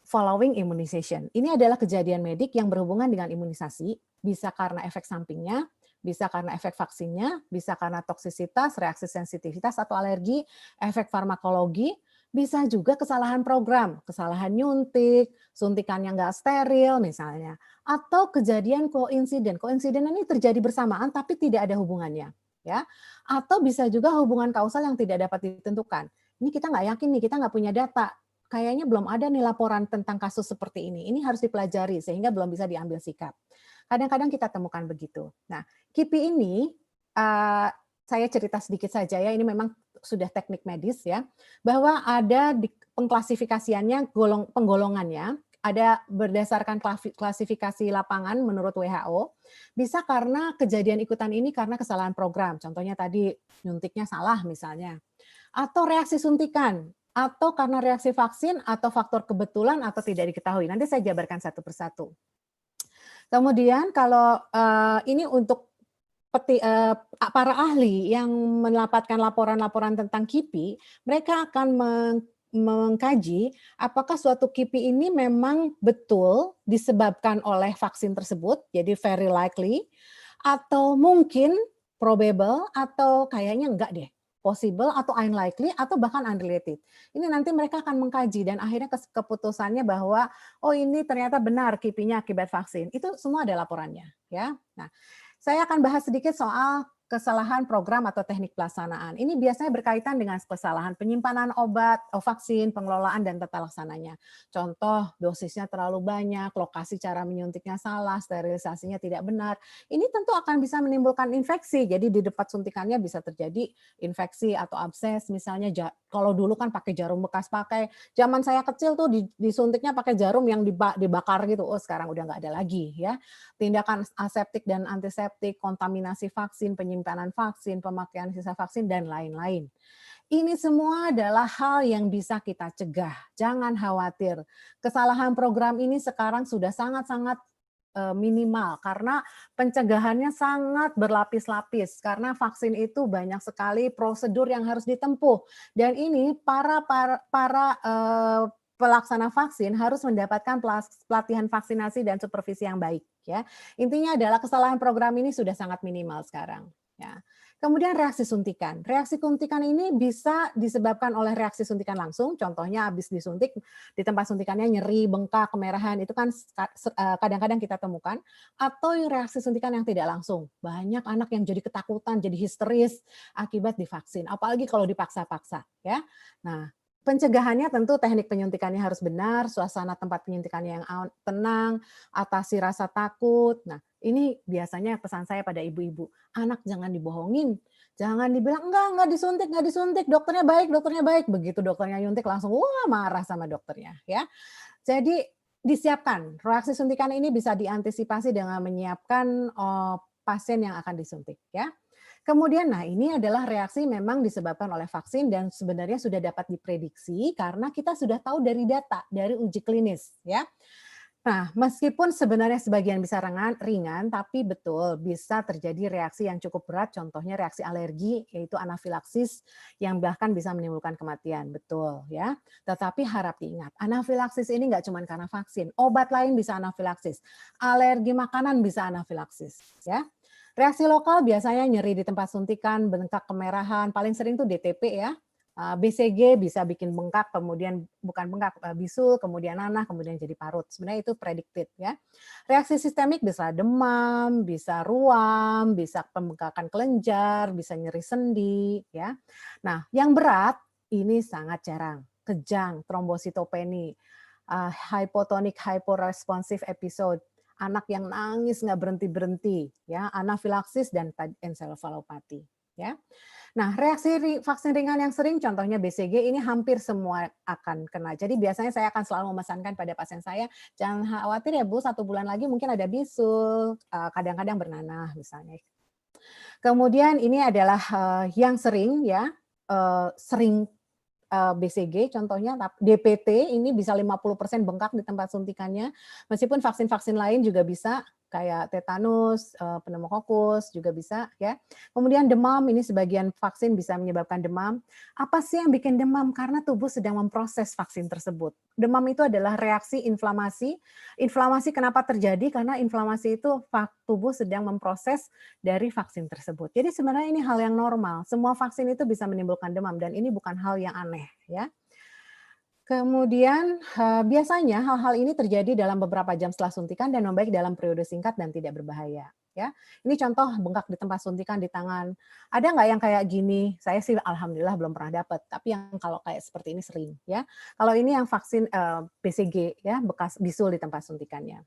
following immunization. Ini adalah kejadian medik yang berhubungan dengan imunisasi, bisa karena efek sampingnya, bisa karena efek vaksinnya, bisa karena toksisitas, reaksi sensitivitas atau alergi, efek farmakologi, bisa juga kesalahan program, kesalahan nyuntik, suntikan yang nggak steril misalnya, atau kejadian koinsiden. Koinsiden ini terjadi bersamaan tapi tidak ada hubungannya. Ya, atau bisa juga hubungan kausal yang tidak dapat ditentukan. Ini kita nggak yakin nih, kita nggak punya data. Kayaknya belum ada nih laporan tentang kasus seperti ini. Ini harus dipelajari sehingga belum bisa diambil sikap. Kadang-kadang kita temukan begitu. Nah, KIPI ini saya cerita sedikit saja ya. Ini memang sudah teknik medis ya, bahwa ada pengklasifikasiannya, penggolongannya, ada berdasarkan klasifikasi lapangan menurut WHO, bisa karena kejadian ikutan ini karena kesalahan program, contohnya tadi nyuntiknya salah misalnya, atau reaksi suntikan, atau karena reaksi vaksin, atau faktor kebetulan atau tidak diketahui. Nanti saya jabarkan satu persatu. Kemudian kalau ini untuk para ahli yang mendapatkan laporan-laporan tentang KIPI, mereka akan mengkaji apakah suatu KIPI ini memang betul disebabkan oleh vaksin tersebut, jadi very likely, atau mungkin probable, atau kayaknya enggak deh, possible atau unlikely, atau bahkan unrelated. Ini nanti mereka akan mengkaji dan akhirnya keputusannya bahwa oh ini ternyata benar KIPI-nya akibat vaksin. Itu semua ada laporannya, ya. Nah, saya akan bahas sedikit soal kesalahan program atau teknik pelaksanaan. Ini biasanya berkaitan dengan kesalahan penyimpanan obat, vaksin, pengelolaan, dan tata laksananya. Contoh, dosisnya terlalu banyak, lokasi cara menyuntiknya salah, sterilisasinya tidak benar. Ini tentu akan bisa menimbulkan infeksi. Jadi di dekat suntikannya bisa terjadi infeksi atau abses. Misalnya kalau dulu kan pakai jarum bekas pakai. Zaman saya kecil tuh disuntiknya pakai jarum yang dibakar gitu. Oh sekarang udah nggak ada lagi ya. Tindakan aseptik dan antiseptik, kontaminasi vaksin, penyimpanan vaksin, pemakaian sisa vaksin, dan lain-lain. Ini semua adalah hal yang bisa kita cegah. Jangan khawatir. Kesalahan program ini sekarang sudah sangat-sangat minimal karena pencegahannya sangat berlapis-lapis karena vaksin itu banyak sekali prosedur yang harus ditempuh dan ini para pelaksana vaksin harus mendapatkan pelatihan vaksinasi dan supervisi yang baik ya. Intinya adalah kesalahan program ini sudah sangat minimal sekarang ya. Kemudian reaksi suntikan. Reaksi suntikan ini bisa disebabkan oleh reaksi suntikan langsung, contohnya habis disuntik di tempat suntikannya nyeri, bengkak, kemerahan, itu kan kadang-kadang kita temukan, atau reaksi suntikan yang tidak langsung. Banyak anak yang jadi ketakutan, jadi histeris akibat divaksin, apalagi kalau dipaksa-paksa ya. Nah, pencegahannya tentu teknik penyuntikannya harus benar, suasana tempat penyuntikannya yang tenang, atasi rasa takut. Nah, ini biasanya pesan saya pada ibu-ibu, anak jangan dibohongin, jangan dibilang enggak disuntik, dokternya baik. Begitu dokternya nyuntik langsung wah marah sama dokternya ya. Jadi disiapkan, reaksi suntikan ini bisa diantisipasi dengan menyiapkan pasien yang akan disuntik ya. Kemudian, nah ini adalah reaksi memang disebabkan oleh vaksin dan sebenarnya sudah dapat diprediksi karena kita sudah tahu dari data, dari uji klinis. Ya. Nah, meskipun sebenarnya sebagian bisa ringan, tapi betul bisa terjadi reaksi yang cukup berat, contohnya reaksi alergi, yaitu anafilaksis yang bahkan bisa menimbulkan kematian. Betul ya. Tetapi harap diingat, anafilaksis ini nggak cuma karena vaksin, obat lain bisa anafilaksis, alergi makanan bisa anafilaksis. Ya. Reaksi lokal biasanya nyeri di tempat suntikan, bengkak kemerahan, paling sering tuh DTP ya. BCG bisa bikin bengkak, kemudian bukan bengkak, bisul, kemudian nanah, kemudian jadi parut. Sebenarnya itu predicted ya. Reaksi sistemik bisa demam, bisa ruam, bisa pembengkakan kelenjar, bisa nyeri sendi ya. Nah, yang berat ini sangat jarang. Kejang, trombositopeni, hypotonic hyporesponsive episode, anak yang nangis nggak berhenti-berhenti, ya, anafilaksis dan encephalopati, ya. Nah, reaksi vaksin ringan yang sering, contohnya BCG, ini hampir semua akan kena. Jadi biasanya saya akan selalu memesankan pada pasien saya, jangan khawatir ya Bu, 1 bulan lagi mungkin ada bisul, kadang-kadang bernanah misalnya. Kemudian ini adalah yang sering, ya, sering BCG contohnya, DPT ini bisa 50% bengkak di tempat suntikannya, meskipun vaksin-vaksin lain juga bisa, kayak tetanus, pneumokokus juga bisa ya. Kemudian demam, ini sebagian vaksin bisa menyebabkan demam. Apa sih yang bikin demam? Karena tubuh sedang memproses vaksin tersebut. Demam itu adalah reaksi inflamasi. Inflamasi kenapa terjadi? Karena inflamasi itu tubuh sedang memproses dari vaksin tersebut. Jadi sebenarnya ini hal yang normal. Semua vaksin itu bisa menimbulkan demam dan ini bukan hal yang aneh ya. Kemudian biasanya hal-hal ini terjadi dalam beberapa jam setelah suntikan dan membaik dalam periode singkat dan tidak berbahaya. Ya, ini contoh bengkak di tempat suntikan di tangan. Ada nggak yang kayak gini? Saya sih alhamdulillah belum pernah dapat. Tapi yang kalau kayak seperti ini sering. Ya, kalau ini yang vaksin BCG ya, bekas bisul di tempat suntikannya.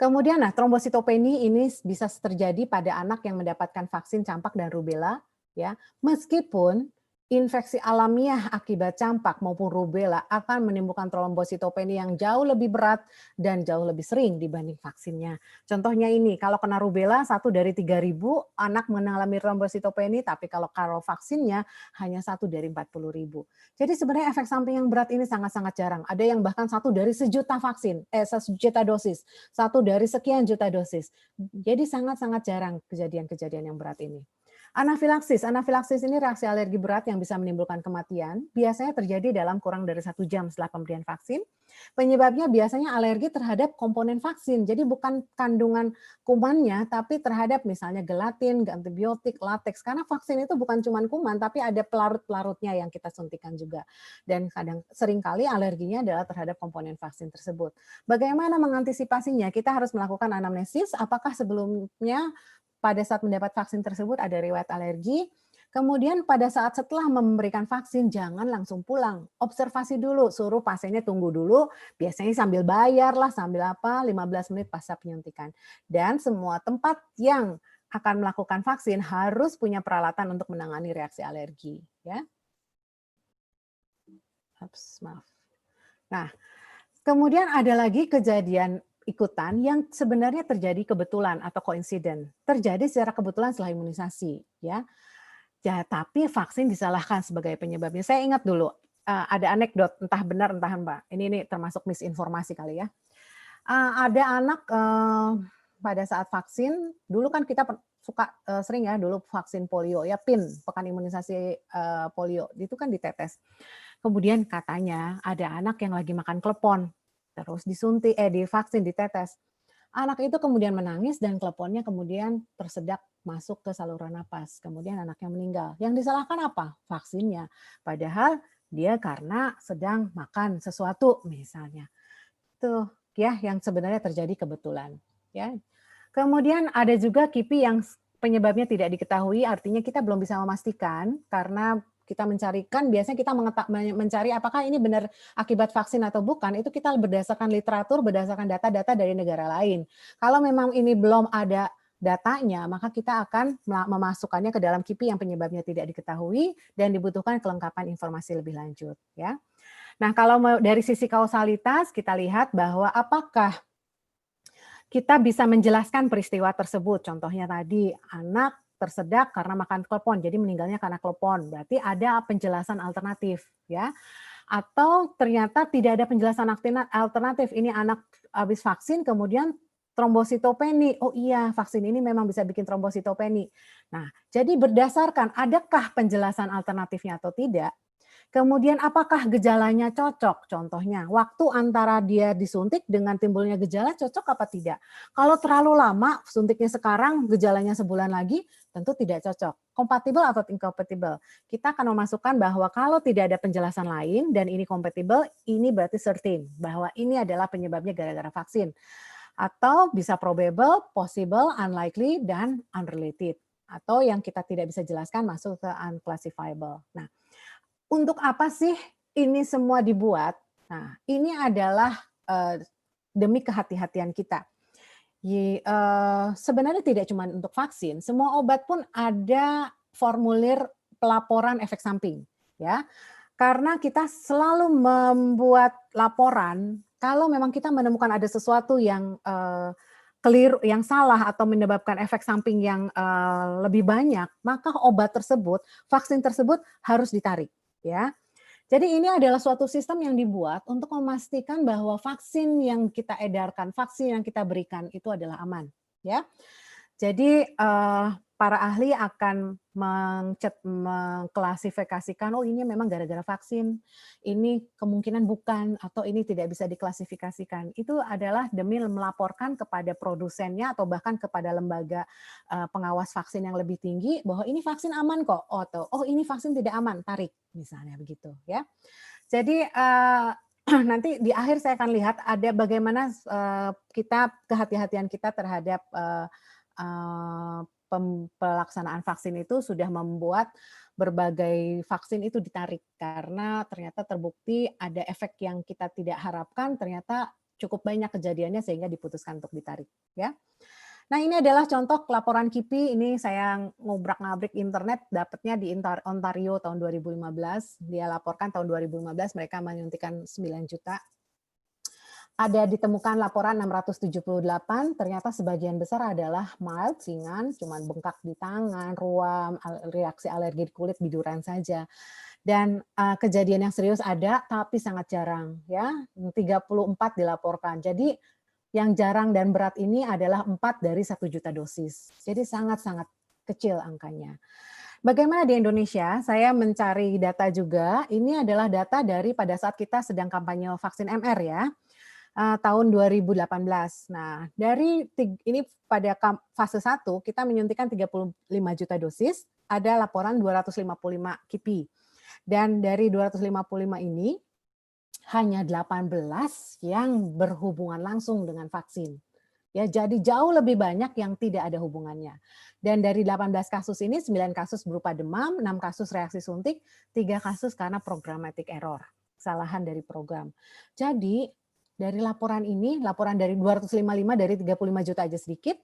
Kemudian, nah trombositopeni ini bisa terjadi pada anak yang mendapatkan vaksin campak dan rubella. Ya, meskipun infeksi alamiah akibat campak maupun rubella akan menimbulkan trombositopenia yang jauh lebih berat dan jauh lebih sering dibanding vaksinnya. Contohnya ini, kalau kena rubella 1 dari 3.000 anak mengalami trombositopenia, tapi kalau vaksinnya hanya 1 dari 40.000. Jadi sebenarnya efek samping yang berat ini sangat-sangat jarang. Ada yang bahkan 1 dari sejuta vaksin, 1 juta dosis, 1 dari sekian juta dosis. Jadi sangat-sangat jarang kejadian-kejadian yang berat ini. Anafilaksis ini reaksi alergi berat yang bisa menimbulkan kematian, biasanya terjadi dalam kurang dari 1 jam setelah pemberian vaksin. Penyebabnya biasanya alergi terhadap komponen vaksin, jadi bukan kandungan kumannya, tapi terhadap misalnya gelatin, antibiotik, lateks, karena vaksin itu bukan cuma kuman, tapi ada pelarut-pelarutnya yang kita suntikan juga. Dan seringkali alerginya adalah terhadap komponen vaksin tersebut. Bagaimana mengantisipasinya? Kita harus melakukan anamnesis, apakah sebelumnya pada saat mendapat vaksin tersebut ada riwayat alergi. Kemudian pada saat setelah memberikan vaksin jangan langsung pulang. Observasi dulu, suruh pasiennya tunggu dulu, biasanya sambil bayar lah, sambil 15 menit pasca penyuntikan. Dan semua tempat yang akan melakukan vaksin harus punya peralatan untuk menangani reaksi alergi, ya. Maaf. Nah, kemudian ada lagi kejadian ikutan yang sebenarnya terjadi kebetulan atau koinsiden. Terjadi secara kebetulan setelah imunisasi, ya. Ya, tapi vaksin disalahkan sebagai penyebabnya. Saya ingat dulu ada anekdot, entah benar entah enggak. Ini termasuk misinformasi kali ya. Ada anak pada saat vaksin, dulu kan kita suka sering ya dulu vaksin polio ya, PIN, pekan imunisasi polio, itu kan ditetes. Kemudian katanya ada anak yang lagi makan klepon, terus divaksin, ditetes. Anak itu kemudian menangis dan kleponnya kemudian tersedak masuk ke saluran napas. Kemudian anaknya meninggal. Yang disalahkan apa? Vaksinnya. Padahal dia karena sedang makan sesuatu misalnya. Tuh ya yang sebenarnya terjadi kebetulan. Ya. Kemudian ada juga KIPI yang penyebabnya tidak diketahui, artinya kita belum bisa memastikan karena kita biasanya kita mencari apakah ini benar akibat vaksin atau bukan, itu kita berdasarkan literatur, berdasarkan data-data dari negara lain. Kalau memang ini belum ada datanya, maka kita akan memasukkannya ke dalam KIPI yang penyebabnya tidak diketahui dan dibutuhkan kelengkapan informasi lebih lanjut. Ya. Nah, kalau dari sisi kausalitas, kita lihat bahwa apakah kita bisa menjelaskan peristiwa tersebut. Contohnya tadi, anak tersedak karena makan klepon, jadi meninggalnya karena klepon. Berarti ada penjelasan alternatif, ya. Atau ternyata tidak ada penjelasan alternatif. Ini anak habis vaksin kemudian trombositopeni. Oh iya, vaksin ini memang bisa bikin trombositopeni. Nah, jadi berdasarkan adakah penjelasan alternatifnya atau tidak, kemudian apakah gejalanya cocok? Contohnya, waktu antara dia disuntik dengan timbulnya gejala cocok apa tidak? Kalau terlalu lama, suntiknya sekarang, gejalanya sebulan lagi, tentu tidak cocok. Kompatibel atau incompatible? Kita akan memasukkan bahwa kalau tidak ada penjelasan lain dan ini kompatibel, ini berarti certain bahwa ini adalah penyebabnya gara-gara vaksin. Atau bisa probable, possible, unlikely, dan unrelated. Atau yang kita tidak bisa jelaskan masuk ke unclassifiable. Nah, untuk apa sih ini semua dibuat? Nah, ini adalah demi kehati-hatian kita. Sebenarnya tidak cuma untuk vaksin, semua obat pun ada formulir pelaporan efek samping, ya. Karena kita selalu membuat laporan kalau memang kita menemukan ada sesuatu yang keliru, yang salah atau menyebabkan efek samping yang lebih banyak, maka obat tersebut, vaksin tersebut harus ditarik. Ya, jadi ini adalah suatu sistem yang dibuat untuk memastikan bahwa vaksin yang kita edarkan, vaksin yang kita berikan itu adalah aman. Ya, jadi para ahli akan mengklasifikasikan, oh ini memang gara-gara vaksin, ini kemungkinan bukan, atau ini tidak bisa diklasifikasikan. Itu adalah demi melaporkan kepada produsennya atau bahkan kepada lembaga pengawas vaksin yang lebih tinggi bahwa ini vaksin aman kok, atau oh ini vaksin tidak aman, tarik, misalnya begitu. Ya. Jadi nanti di akhir saya akan lihat ada bagaimana kehati-hatian kita terhadap pelaksanaan vaksin itu sudah membuat berbagai vaksin itu ditarik karena ternyata terbukti ada efek yang kita tidak harapkan, ternyata cukup banyak kejadiannya sehingga diputuskan untuk ditarik. Ya. Nah, ini adalah contoh laporan KIPI. Ini saya ngobrak-ngabrik internet, dapatnya di Ontario tahun 2015. Dia laporkan tahun 2015 mereka menyuntikkan 9 juta. Ada ditemukan laporan 678, ternyata sebagian besar adalah mild, ringan, cuman bengkak di tangan, ruam, reaksi alergi di kulit, biduran saja. Dan kejadian yang serius ada, tapi sangat jarang, ya. 34 dilaporkan. Jadi yang jarang dan berat ini adalah 4 dari 1 juta dosis. Jadi sangat-sangat kecil angkanya. Bagaimana di Indonesia? Saya mencari data juga. Ini adalah data dari pada saat kita sedang kampanye vaksin MR ya. Tahun 2018. Nah, dari ini pada fase 1 kita menyuntikkan 35 juta dosis, ada laporan 255 KIPI. Dan dari 255 ini hanya 18 yang berhubungan langsung dengan vaksin. Ya, jadi jauh lebih banyak yang tidak ada hubungannya. Dan dari 18 kasus ini 9 kasus berupa demam, 6 kasus reaksi suntik, 3 kasus karena programmatic error, kesalahan dari program. Jadi dari laporan ini, laporan dari 255 dari 35 juta aja sedikit,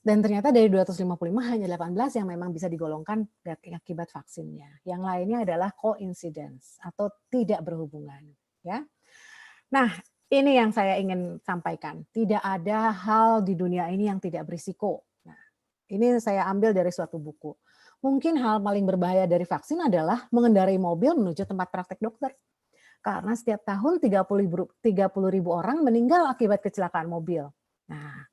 dan ternyata dari 255 hanya 18 yang memang bisa digolongkan akibat vaksinnya. Yang lainnya adalah coincidence atau tidak berhubungan. Ya. Nah, ini yang saya ingin sampaikan. Tidak ada hal di dunia ini yang tidak berisiko. Nah, ini saya ambil dari suatu buku. Mungkin hal paling berbahaya dari vaksin adalah mengendarai mobil menuju tempat praktek dokter. Karena setiap tahun 30.000 orang meninggal akibat kecelakaan mobil. Nah,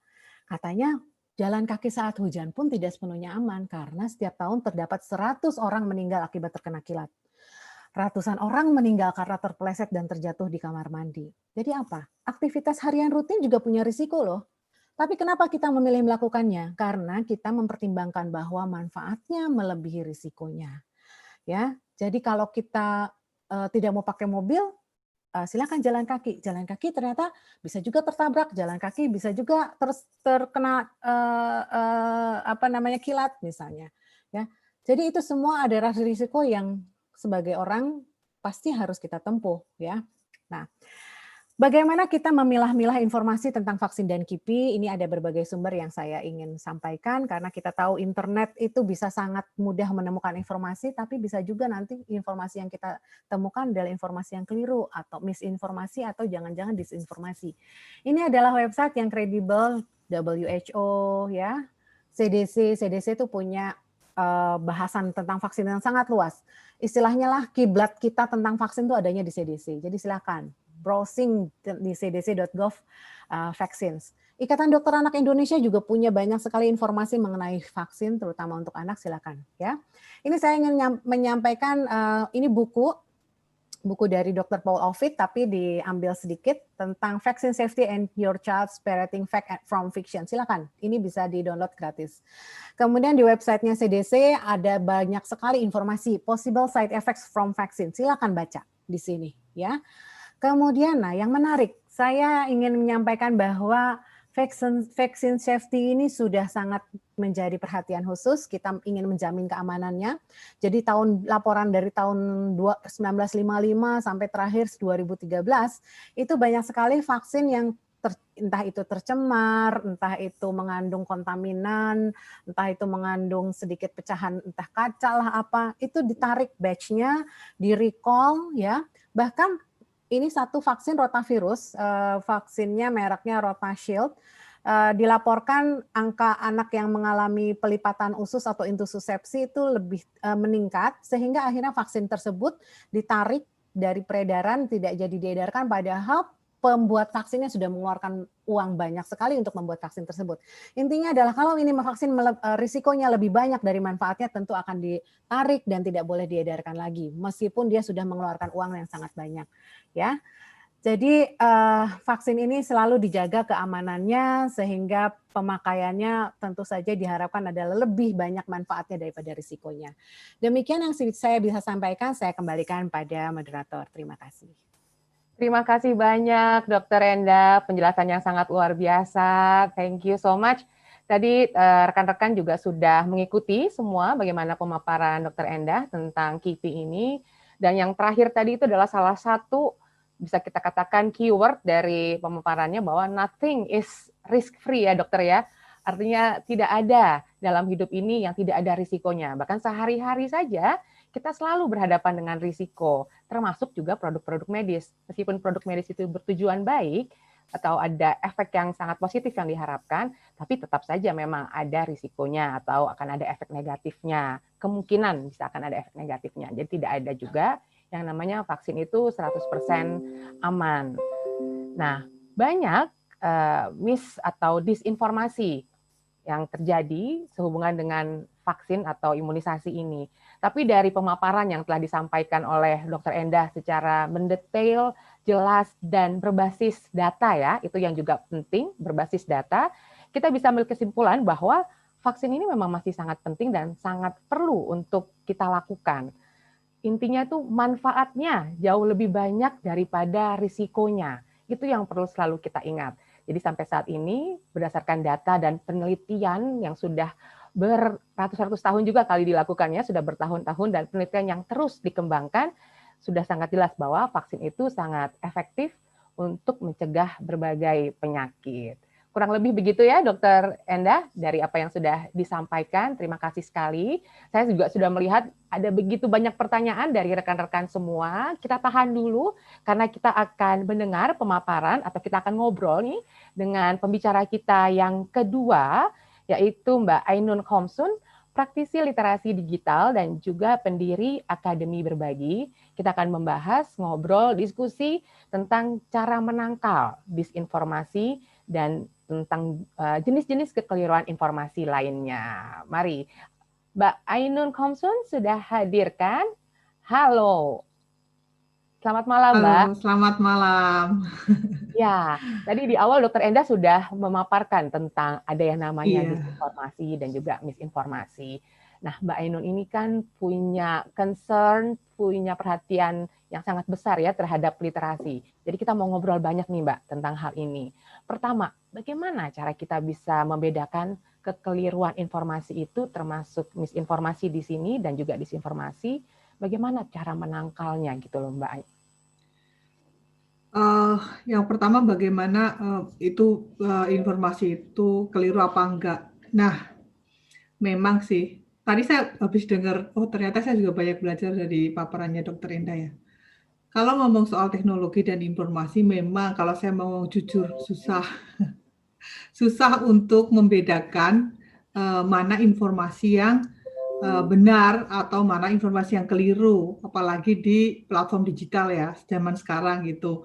katanya jalan kaki saat hujan pun tidak sepenuhnya aman karena setiap tahun terdapat 100 orang meninggal akibat terkena kilat. Ratusan orang meninggal karena terpeleset dan terjatuh di kamar mandi. Jadi apa? Aktivitas harian rutin juga punya risiko loh. Tapi kenapa kita memilih melakukannya? Karena kita mempertimbangkan bahwa manfaatnya melebihi risikonya. Ya, jadi kalau kita tidak mau pakai mobil, silakan jalan kaki. Jalan kaki ternyata bisa juga tertabrak, jalan kaki bisa juga terkena kilat misalnya. Ya, jadi itu semua adalah risiko yang sebagai orang pasti harus kita tempuh, ya. Nah, bagaimana kita memilah-milah informasi tentang vaksin dan KIPI? Ini ada berbagai sumber yang saya ingin sampaikan karena kita tahu internet itu bisa sangat mudah menemukan informasi, tapi bisa juga nanti informasi yang kita temukan adalah informasi yang keliru atau misinformasi atau jangan-jangan disinformasi. Ini adalah website yang kredibel, WHO, ya, CDC. CDC itu punya bahasan tentang vaksin yang sangat luas. Istilahnya lah kiblat kita tentang vaksin itu adanya di CDC. Jadi silakan browsing di cdc.gov vaccines. Ikatan Dokter Anak Indonesia juga punya banyak sekali informasi mengenai vaksin, terutama untuk anak. Silakan, ya. Ini saya ingin menyampaikan ini buku dari Dr. Paul Offit, tapi diambil sedikit tentang Vaccine Safety and Your Child's Parenting Fact from Fiction. Silakan, ini bisa di-download gratis. Kemudian di websitenya CDC ada banyak sekali informasi possible side effects from vaccine. Silakan baca di sini, ya. Kemudian, nah yang menarik, saya ingin menyampaikan bahwa vaksin safety ini sudah sangat menjadi perhatian khusus. Kita ingin menjamin keamanannya. Jadi laporan dari tahun 1955 sampai terakhir 2013 itu banyak sekali vaksin yang entah itu tercemar, entah itu mengandung kontaminan, entah itu mengandung sedikit pecahan entah kaca lah apa, itu ditarik batch-nya, di-recall ya. Bahkan ini satu vaksin rotavirus, vaksinnya mereknya RotaShield, dilaporkan angka anak yang mengalami pelipatan usus atau intussusepsi itu lebih meningkat, sehingga akhirnya vaksin tersebut ditarik dari peredaran, tidak jadi diedarkan, padahal pembuat vaksinnya sudah mengeluarkan uang banyak sekali untuk membuat vaksin tersebut. Intinya adalah kalau ini vaksin risikonya lebih banyak dari manfaatnya, tentu akan ditarik dan tidak boleh diedarkan lagi, meskipun dia sudah mengeluarkan uang yang sangat banyak. Ya, jadi vaksin ini selalu dijaga keamanannya sehingga pemakaiannya tentu saja diharapkan adalah lebih banyak manfaatnya daripada risikonya. Demikian yang saya bisa sampaikan, saya kembalikan pada moderator. Terima kasih. Terima kasih banyak Dr. Enda, penjelasan yang sangat luar biasa. Thank you so much. Tadi rekan-rekan juga sudah mengikuti semua bagaimana pemaparan Dr. Enda tentang KIPI ini. Dan yang terakhir tadi itu adalah salah satu bisa kita katakan keyword dari pemaparannya bahwa nothing is risk free ya dokter ya. Artinya tidak ada dalam hidup ini yang tidak ada risikonya. Bahkan sehari-hari saja kita selalu berhadapan dengan risiko, termasuk juga produk-produk medis. Meskipun produk medis itu bertujuan baik atau ada efek yang sangat positif yang diharapkan, tapi tetap saja memang ada risikonya atau akan ada efek negatifnya. Kemungkinan bisa akan ada efek negatifnya. Jadi tidak ada juga yang namanya vaksin itu 100% aman. Nah, banyak mis atau disinformasi yang terjadi sehubungan dengan vaksin atau imunisasi ini. Tapi dari pemaparan yang telah disampaikan oleh Dr. Endah secara mendetail, jelas, dan berbasis data ya, itu yang juga penting, berbasis data, kita bisa ambil kesimpulan bahwa vaksin ini memang masih sangat penting dan sangat perlu untuk kita lakukan. Intinya tuh manfaatnya jauh lebih banyak daripada risikonya. Itu yang perlu selalu kita ingat. Jadi sampai saat ini berdasarkan data dan penelitian yang sudah beratus-ratus tahun juga kali dilakukannya, sudah bertahun-tahun dan penelitian yang terus dikembangkan, sudah sangat jelas bahwa vaksin itu sangat efektif untuk mencegah berbagai penyakit. Kurang lebih begitu ya, Dr. Endah, dari apa yang sudah disampaikan. Terima kasih sekali. Saya juga sudah melihat ada begitu banyak pertanyaan dari rekan-rekan semua. Kita tahan dulu, karena kita akan mendengar pemaparan, atau kita akan ngobrol nih dengan pembicara kita yang kedua, yaitu Mbak Ainun Komsun, praktisi literasi digital dan juga pendiri Akademi Berbagi. Kita akan membahas, ngobrol, diskusi tentang cara menangkal disinformasi dan tentang jenis-jenis kekeliruan informasi lainnya. Mari, Mbak Ainun Komsun sudah hadirkan. Halo. Selamat malam, Mbak. Halo, selamat malam. Ya, tadi di awal Dr. Endah sudah memaparkan tentang ada yang namanya disinformasi dan juga misinformasi. Nah, Mbak Ainun ini kan punya concern, punya perhatian yang sangat besar ya terhadap literasi. Jadi kita mau ngobrol banyak nih, Mbak, tentang hal ini. Pertama, bagaimana cara kita bisa membedakan kekeliruan informasi itu, termasuk misinformasi di sini dan juga disinformasi, bagaimana cara menangkalnya gitu loh, Mbak Ainun? Yang pertama bagaimana informasi itu keliru apa enggak. Nah, memang sih, tadi saya habis dengar, oh ternyata saya juga banyak belajar dari paparannya Dr. Endah ya. Kalau ngomong soal teknologi dan informasi, memang kalau saya mau jujur, susah untuk membedakan mana informasi yang benar atau mana informasi yang keliru, apalagi di platform digital ya, zaman sekarang gitu.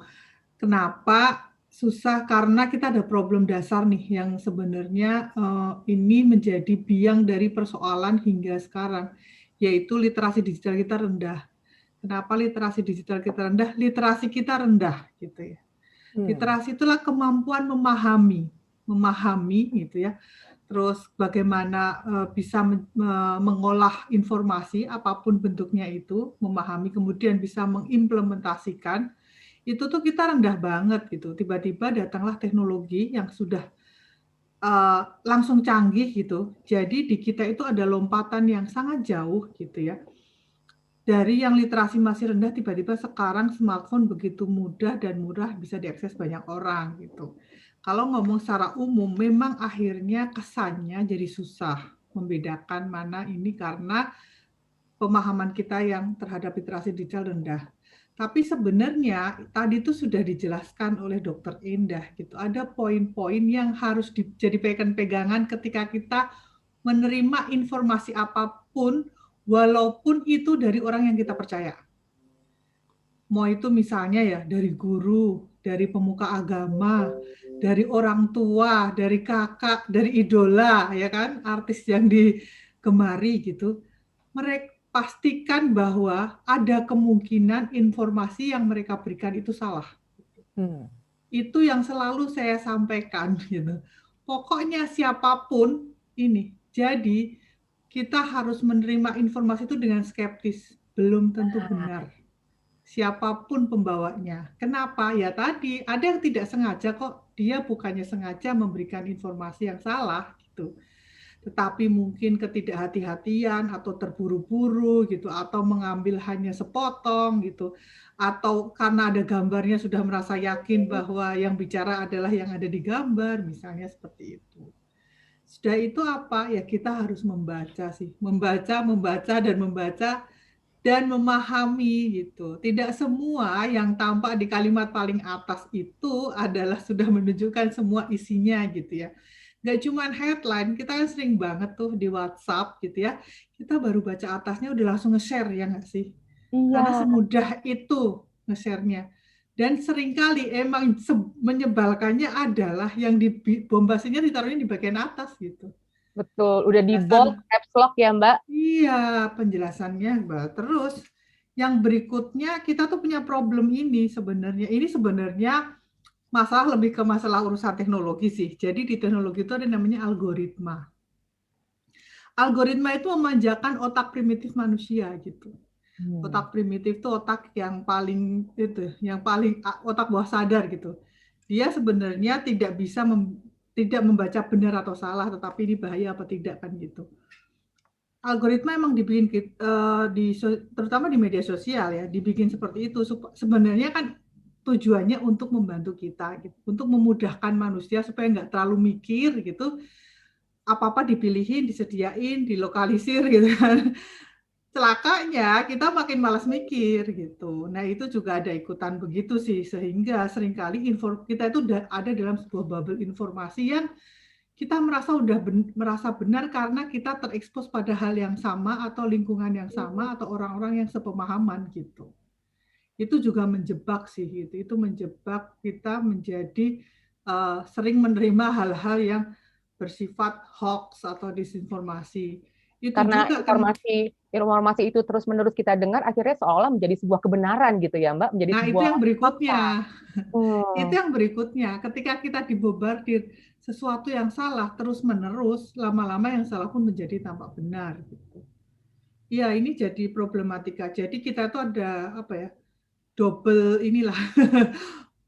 Kenapa susah? Karena kita ada problem dasar nih yang sebenarnya ini menjadi biang dari persoalan hingga sekarang, yaitu literasi digital kita rendah. Kenapa literasi digital kita rendah? Literasi kita rendah gitu ya. Literasi itulah kemampuan memahami gitu ya. Terus bagaimana bisa mengolah informasi apapun bentuknya itu, memahami kemudian bisa mengimplementasikan. Itu tuh kita rendah banget gitu. Tiba-tiba datanglah teknologi yang sudah langsung canggih gitu. Jadi di kita itu ada lompatan yang sangat jauh gitu ya. Dari yang literasi masih rendah, tiba-tiba sekarang smartphone begitu mudah dan murah bisa diakses banyak orang gitu. Kalau ngomong secara umum, memang akhirnya kesannya jadi susah membedakan mana ini karena pemahaman kita yang terhadap literasi digital rendah. Tapi sebenarnya tadi itu sudah dijelaskan oleh Dr. Endah gitu. Ada poin-poin yang harus jadi pegangan ketika kita menerima informasi apapun, walaupun itu dari orang yang kita percaya. Mau itu misalnya ya dari guru, dari pemuka agama, dari orang tua, dari kakak, dari idola, ya kan, artis yang digemari gitu. Mereka pastikan bahwa ada kemungkinan informasi yang mereka berikan itu salah. Itu yang selalu saya sampaikan gitu. Pokoknya siapapun ini, jadi kita harus menerima informasi itu dengan skeptis, belum tentu benar. Siapapun pembawanya. Kenapa? Ya tadi ada yang tidak sengaja kok, dia bukannya sengaja memberikan informasi yang salah gitu. Tetapi mungkin ketidakhati-hatian atau terburu-buru gitu, atau mengambil hanya sepotong gitu, atau karena ada gambarnya sudah merasa yakin bahwa yang bicara adalah yang ada di gambar, misalnya seperti itu. Sudah itu apa? Ya kita harus membaca sih, membaca dan memahami gitu. Tidak semua yang tampak di kalimat paling atas itu adalah sudah menunjukkan semua isinya gitu ya. Nggak cuma headline, kita kan sering banget tuh di WhatsApp gitu ya. Kita baru baca atasnya udah langsung nge-share ya nggak sih? Karena Iya, semudah itu nge-share-nya. Dan seringkali emang menyebalkannya adalah yang bombasinya ditaruhnya di bagian atas gitu. betul. Udah di bold, Penjelasan, caps lock ya, Mbak. iya penjelasannya. Terus yang berikutnya kita tuh punya problem ini sebenarnya. Ini sebenarnya masalah lebih ke masalah urusan teknologi sih. Jadi di teknologi itu ada namanya algoritma. Algoritma itu memanjakan otak primitif manusia gitu. Otak primitif itu otak yang paling otak bawah sadar gitu. Dia sebenarnya tidak membaca benar atau salah, tetapi ini bahaya apa tidak kan gitu. Algoritma emang dibikin terutama di media sosial ya, dibikin seperti itu. Sebenarnya kan tujuannya untuk membantu kita, gitu, untuk memudahkan manusia supaya nggak terlalu mikir gitu. Apa-apa dipilihin, disediain, dilokalisir gitu kan. Celakanya kita makin malas mikir gitu. Nah itu juga ada ikutan begitu sih, sehingga seringkali kita itu ada dalam sebuah bubble informasi yang kita merasa benar karena kita terekspos pada hal yang sama atau lingkungan yang sama atau orang-orang yang sepemahaman gitu. Itu juga menjebak sih gitu. Itu menjebak kita menjadi sering menerima hal-hal yang bersifat hoax atau disinformasi. Itu Karena juga kan. informasi itu terus-menerus kita dengar, akhirnya seolah menjadi sebuah kebenaran gitu ya, Mbak, menjadi Nah, itu sebuah yang berikutnya. fakta. Itu yang berikutnya. Ketika kita dibombardir sesuatu yang salah terus-menerus, lama-lama yang salah pun menjadi tampak benar gitu. Ya, ini jadi problematika. Jadi kita itu ada double inilah.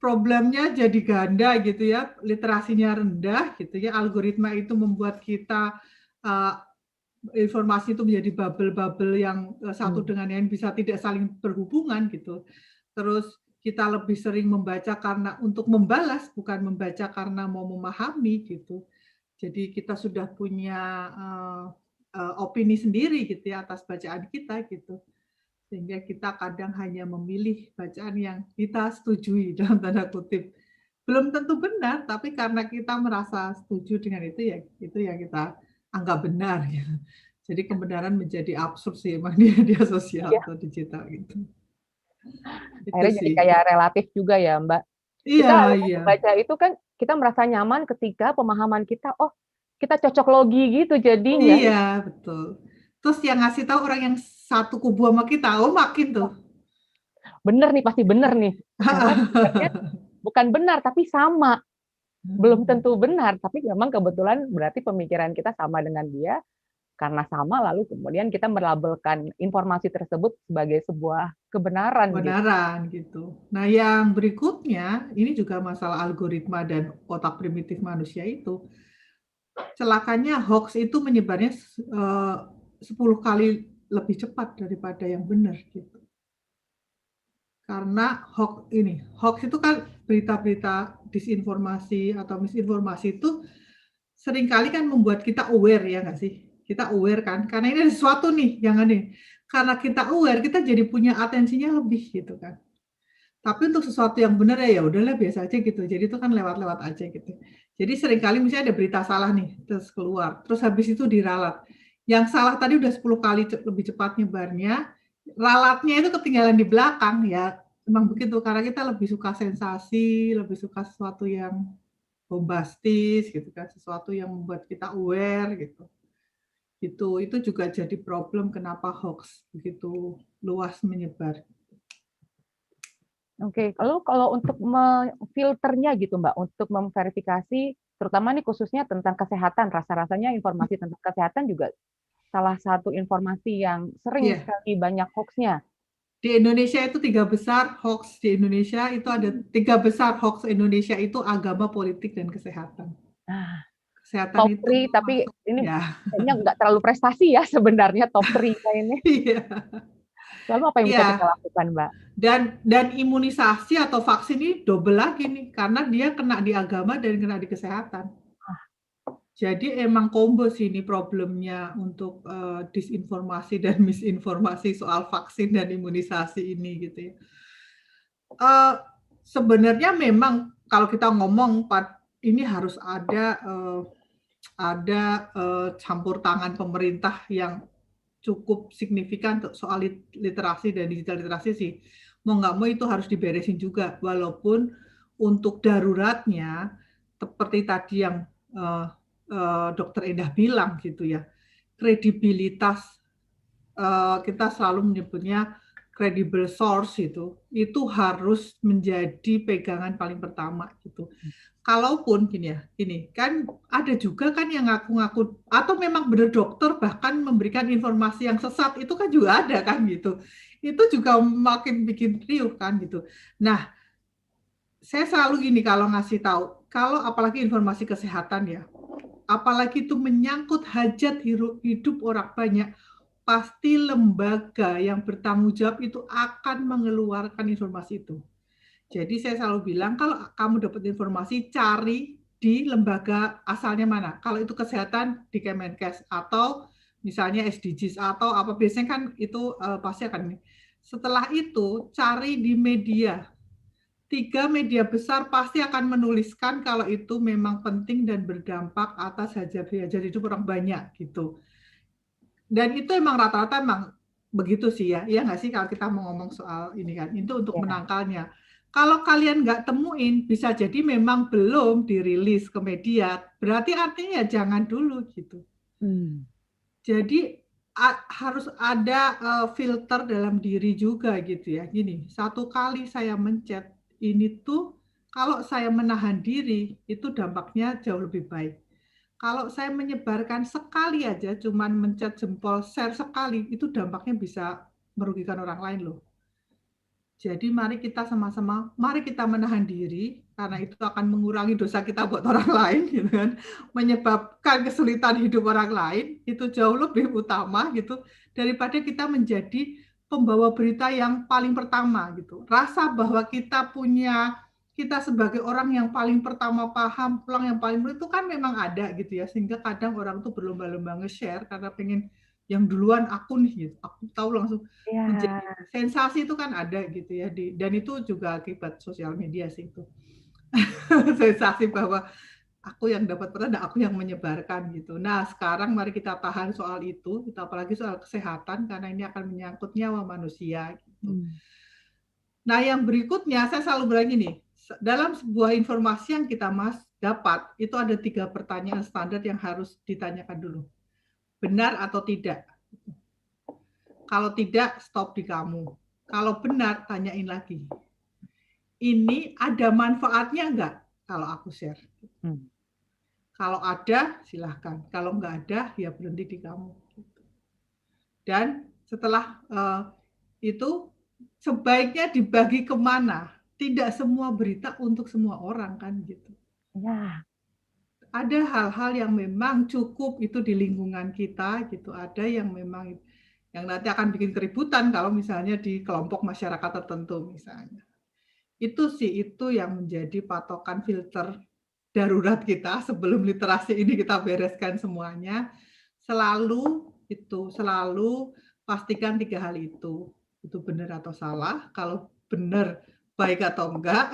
Problemnya jadi ganda gitu ya, literasinya rendah gitu ya. Algoritma itu membuat kita informasi itu menjadi bubble-bubble yang satu dengan yang bisa tidak saling berhubungan gitu. Terus kita lebih sering membaca karena untuk membalas, bukan membaca karena mau memahami gitu. Jadi kita sudah punya opini sendiri gitu ya atas bacaan kita gitu. Sehingga kita kadang hanya memilih bacaan yang kita setujui dalam tanda kutip. Belum tentu benar, tapi karena kita merasa setuju dengan itu yang kita anggap benar gitu. Jadi kebenaran menjadi absurd sih emang di media sosial Iya. atau digital gitu. Itu Akhirnya jadi sih. kayak relatif juga ya, Mbak. Kita Iya, awalnya iya. membaca itu kan kita merasa nyaman ketika pemahaman kita, oh kita cocok logi gitu jadinya. Iya, betul. Terus yang ngasih tahu orang yang satu kubu sama kita, oh makin tuh. Bener nih, pasti bener nih. Ternyata sebenarnya bukan benar, tapi sama. Belum tentu benar, tapi memang kebetulan berarti pemikiran kita sama dengan dia. Karena sama, lalu kemudian kita melabelkan informasi tersebut sebagai sebuah kebenaran. Kebenaran gitu. Nah, yang berikutnya, ini juga masalah algoritma dan otak primitif manusia itu. Celakanya hoax itu menyebarnya 10 kali lebih cepat daripada yang benar gitu. Karena hoax itu kan berita-berita disinformasi atau misinformasi itu seringkali kan membuat kita aware ya nggak sih? Kita aware kan, karena ini ada sesuatu nih, jangan nih. Karena kita aware, kita jadi punya atensinya lebih gitu kan. Tapi untuk sesuatu yang benar ya udahlah biasa aja gitu. Jadi itu kan lewat-lewat aja gitu. Jadi seringkali misalnya ada berita salah nih, terus keluar, terus habis itu diralat. Yang salah tadi udah 10 kali lebih cepat nyebarnya, ralatnya itu ketinggalan di belakang ya. Memang begitu, karena kita lebih suka sensasi, lebih suka sesuatu yang bombastis gitu kan, sesuatu yang membuat kita aware gitu. Itu juga jadi problem kenapa hoax begitu luas menyebar. Oke, lalu kalau untuk memfilternya gitu Mbak, untuk memverifikasi, terutama nih khususnya tentang kesehatan, rasa-rasanya informasi tentang kesehatan juga salah satu informasi yang sering sekali banyak hoax-nya. Di Indonesia itu 3 besar hoax di Indonesia, itu ada 3 besar hoax Indonesia itu agama, politik, dan kesehatan. Kesehatan Top itu 3, tapi ini ya. kayaknya nggak terlalu prestasi ya sebenarnya top 3 ini. Iya. Lalu apa yang bisa kita lakukan, Mbak? Dan imunisasi atau vaksin ini double lagi nih, karena dia kena di agama dan kena di kesehatan. Jadi emang combo sih ini problemnya untuk disinformasi dan misinformasi soal vaksin dan imunisasi ini gitu ya. Eh, Sebenarnya memang kalau kita ngomong ini harus ada campur tangan pemerintah yang cukup signifikan untuk soal literasi dan digital literasi sih. Mau nggak mau itu harus diberesin juga, walaupun untuk daruratnya seperti tadi yang eh, Dokter Endah bilang gitu ya, kredibilitas kita selalu menyebutnya credible source itu harus menjadi pegangan paling pertama gitu. Kalaupun gini kan ada juga kan yang ngaku-ngaku atau memang benar dokter bahkan memberikan informasi yang sesat itu kan juga ada kan gitu. Itu juga makin bikin riuh kan gitu. Nah, saya selalu gini kalau ngasih tahu, kalau apalagi informasi kesehatan ya, apalagi itu menyangkut hajat hidup orang banyak, pasti lembaga yang bertanggung jawab itu akan mengeluarkan informasi itu. Jadi saya selalu bilang kalau kamu dapat informasi cari di lembaga asalnya mana. Kalau itu kesehatan di Kemenkes atau misalnya SDGs atau apa biasanya kan itu pasti akan. Setelah itu cari di media. 3 media besar pasti akan menuliskan kalau itu memang penting dan berdampak atas hajat hidup orang banyak gitu. Dan itu emang rata-rata emang begitu sih ya. Iya nggak sih kalau kita mau ngomong soal ini kan. Itu untuk Ya. menangkalnya. Kalau kalian nggak temuin, bisa jadi memang belum dirilis ke media. Berarti artinya ya jangan dulu gitu. Jadi harus ada filter dalam diri juga gitu ya. Gini, satu kali saya mencet ini tuh, kalau saya menahan diri, itu dampaknya jauh lebih baik. Kalau saya menyebarkan sekali aja, cuman mencet jempol share sekali, itu dampaknya bisa merugikan orang lain loh. Jadi mari kita sama-sama, mari kita menahan diri, karena itu akan mengurangi dosa kita buat orang lain, gitu kan. Menyebabkan kesulitan hidup orang lain, itu jauh lebih utama gitu, daripada kita menjadi pembawa berita yang paling pertama gitu. Rasa bahwa kita sebagai orang yang paling pertama paham, orang yang paling itu kan memang ada gitu ya, sehingga kadang orang tuh berlomba-lomba nge-share karena pengen yang duluan aku nih gitu, aku tahu langsung. Menjadi sensasi itu kan ada gitu ya, dan itu juga akibat sosial media sih itu. Sensasi bahwa aku yang dapat peran dan aku yang menyebarkan gitu. Nah, sekarang mari kita tahan soal itu, kita apalagi soal kesehatan karena ini akan menyangkut nyawa manusia gitu. Nah, yang berikutnya saya selalu bilang gini, dalam sebuah informasi yang kita dapat, itu ada 3 pertanyaan standar yang harus ditanyakan dulu. Benar atau tidak? Kalau tidak, stop di kamu. Kalau benar, tanyain lagi. Ini ada manfaatnya enggak kalau aku share? Kalau ada, silahkan. Kalau enggak ada, ya berhenti di kamu. Dan setelah itu, sebaiknya dibagi kemana? Tidak semua berita untuk semua orang kan gitu. Ya. Ada hal-hal yang memang cukup itu di lingkungan kita gitu. Ada yang memang yang nanti akan bikin keributan kalau misalnya di kelompok masyarakat tertentu misalnya. Itu yang menjadi patokan filter darurat kita sebelum literasi ini kita bereskan semuanya. Selalu pastikan 3 hal itu benar atau salah. Kalau benar, baik atau enggak.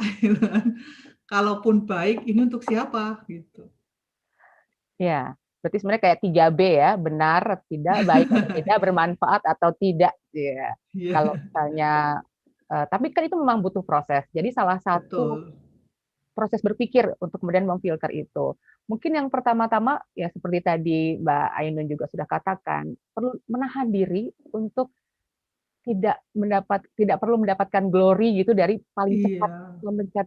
Kalaupun baik, ini untuk siapa gitu. Ya, berarti sebenarnya kayak 3B ya, benar, tidak, baik atau tidak, bermanfaat atau tidak. Ya. Kalau misalnya, tapi kan itu memang butuh proses. Jadi salah satu proses berpikir untuk kemudian memfilter itu. Mungkin yang pertama-tama ya seperti tadi Mbak Ainun juga sudah katakan, perlu menahan diri untuk tidak perlu mendapatkan glory gitu dari paling cepat memencet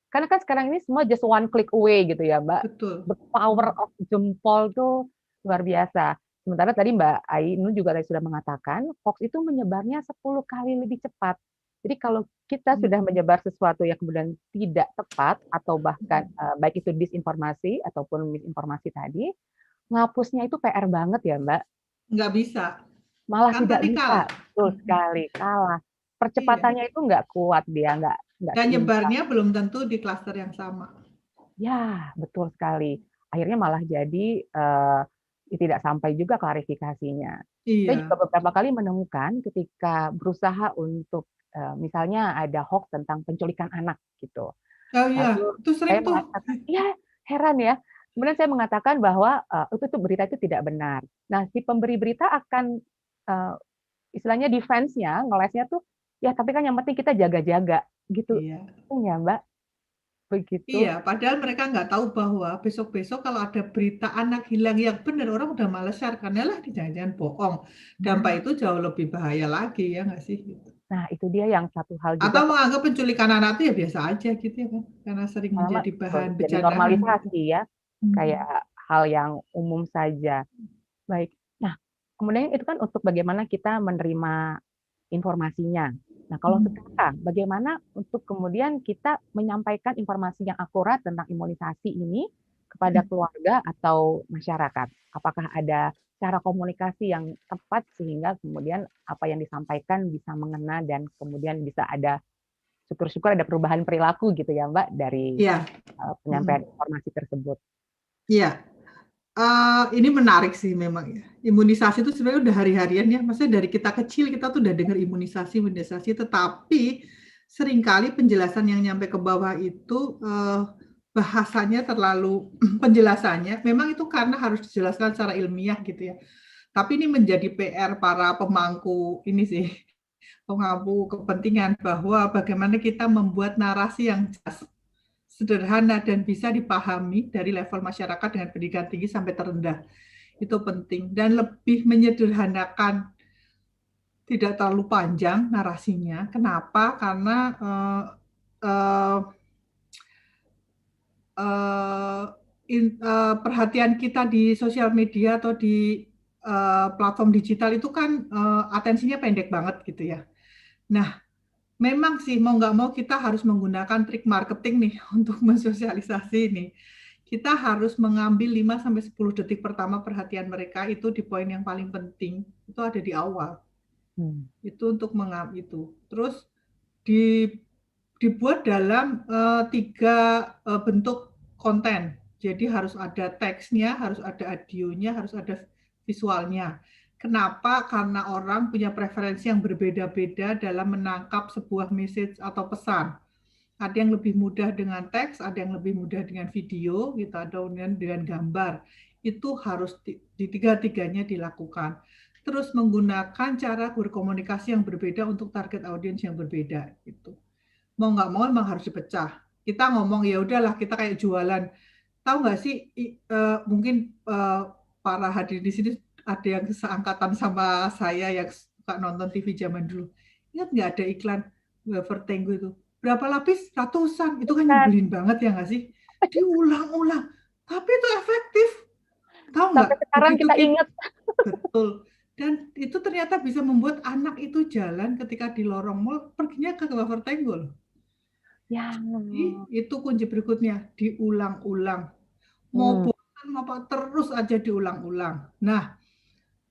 karena kan sekarang ini semua just one click away gitu ya, Mbak. Betul. Power of jempol tuh luar biasa. Sementara tadi Mbak Ainun juga sudah mengatakan, hoax itu menyebarnya 10 kali lebih cepat. Jadi kalau kita sudah menyebar sesuatu yang kemudian tidak tepat, atau bahkan baik itu disinformasi ataupun misinformasi tadi, ngapusnya itu PR banget ya, Mbak. Nggak bisa. Malah kan tidak bisa. Betul sekali, kalah. Percepatannya itu nggak kuat dia, nggak dan nyebarnya belum tentu di klaster yang sama. Ya, betul sekali. akhirnya malah jadi tidak sampai juga klarifikasinya. Saya juga Iya. beberapa kali menemukan ketika berusaha untuk misalnya ada hoax tentang penculikan anak gitu. Oh iya, Lalu itu sering saya tuh. mengatakan, ya heran ya. Kemudian saya mengatakan bahwa itu tuh berita itu tidak benar. Nah, si pemberi berita akan eh, istilahnya defense-nya, ngelesnya tuh, ya tapi kan yang penting kita jaga-jaga gitu. Iya. Ya Mbak, begitu. Iya, padahal mereka nggak tahu bahwa besok-besok kalau ada berita anak hilang yang benar, orang udah males share, karena lah jangan-jangan bohong. Nah, Dampak itu jauh lebih bahaya lagi, ya nggak sih? Gitu. nah itu dia yang satu hal juga Atau menganggap penculikan anak itu ya biasa aja gitu ya kan, karena sering lama-lama menjadi bahan jadi bercandaan gitu. normalisasi ya, kayak hal yang umum saja. Baik. Nah, kemudian itu kan untuk bagaimana kita menerima informasinya. Nah, kalau sekarang bagaimana untuk kemudian kita menyampaikan informasi yang akurat tentang imunisasi ini kepada keluarga atau masyarakat? Apakah ada cara komunikasi yang tepat sehingga kemudian apa yang disampaikan bisa mengena dan kemudian bisa ada syukur-syukur ada perubahan perilaku gitu ya Mbak dari Iya, penyampaian informasi tersebut. iya. Ini menarik sih memang ya. Imunisasi itu sebenarnya udah hari-harian ya. Maksudnya dari kita kecil kita tuh udah dengar imunisasi, tetapi seringkali penjelasan yang nyampe ke bawah itu bahasanya terlalu penjelasannya memang itu karena harus dijelaskan secara ilmiah gitu ya. Tapi ini menjadi PR para pemangku ini sih, pemangku kepentingan bahwa bagaimana kita membuat narasi yang jelas, sederhana dan bisa dipahami dari level masyarakat dengan pendidikan tinggi sampai terendah. Itu penting dan lebih menyederhanakan, tidak terlalu panjang narasinya. Kenapa? Karena perhatian kita di sosial media atau di platform digital itu kan atensinya pendek banget gitu ya. Nah, memang sih mau nggak mau kita harus menggunakan trik marketing nih untuk mensosialisasi ini. Kita harus mengambil 5-10 detik pertama perhatian mereka itu di poin yang paling penting. Itu ada di awal. Itu untuk mengambil itu. Terus dibuat dalam 3 bentuk konten. Jadi harus ada teksnya, harus ada audionya, harus ada visualnya. Kenapa? Karena orang punya preferensi yang berbeda-beda dalam menangkap sebuah message atau pesan. Ada yang lebih mudah dengan teks, ada yang lebih mudah dengan video, gitu, ada dengan gambar. Itu harus di tiga-tiganya dilakukan. Terus menggunakan cara berkomunikasi yang berbeda untuk target audiens yang berbeda. Gitu. Mau nggak mau memang harus dipecah. Kita ngomong ya udahlah kita kayak jualan. Tahu nggak sih mungkin para hadir di sini ada yang seangkatan sama saya yang suka nonton TV zaman dulu. Ingat nggak ada iklan wafer Tango itu? Berapa lapis? Ratusan. Itu kan nyebelin banget ya nggak sih? Diulang-ulang. Tapi itu efektif. Tahu nggak? Sampai sekarang Begitu kita ingat. betul. Dan itu ternyata bisa membuat anak itu jalan ketika di lorong mall perginya ke wafer Tango loh. Ya. Itu kunci berikutnya, diulang-ulang. Mau bosan apa terus aja diulang-ulang. Nah,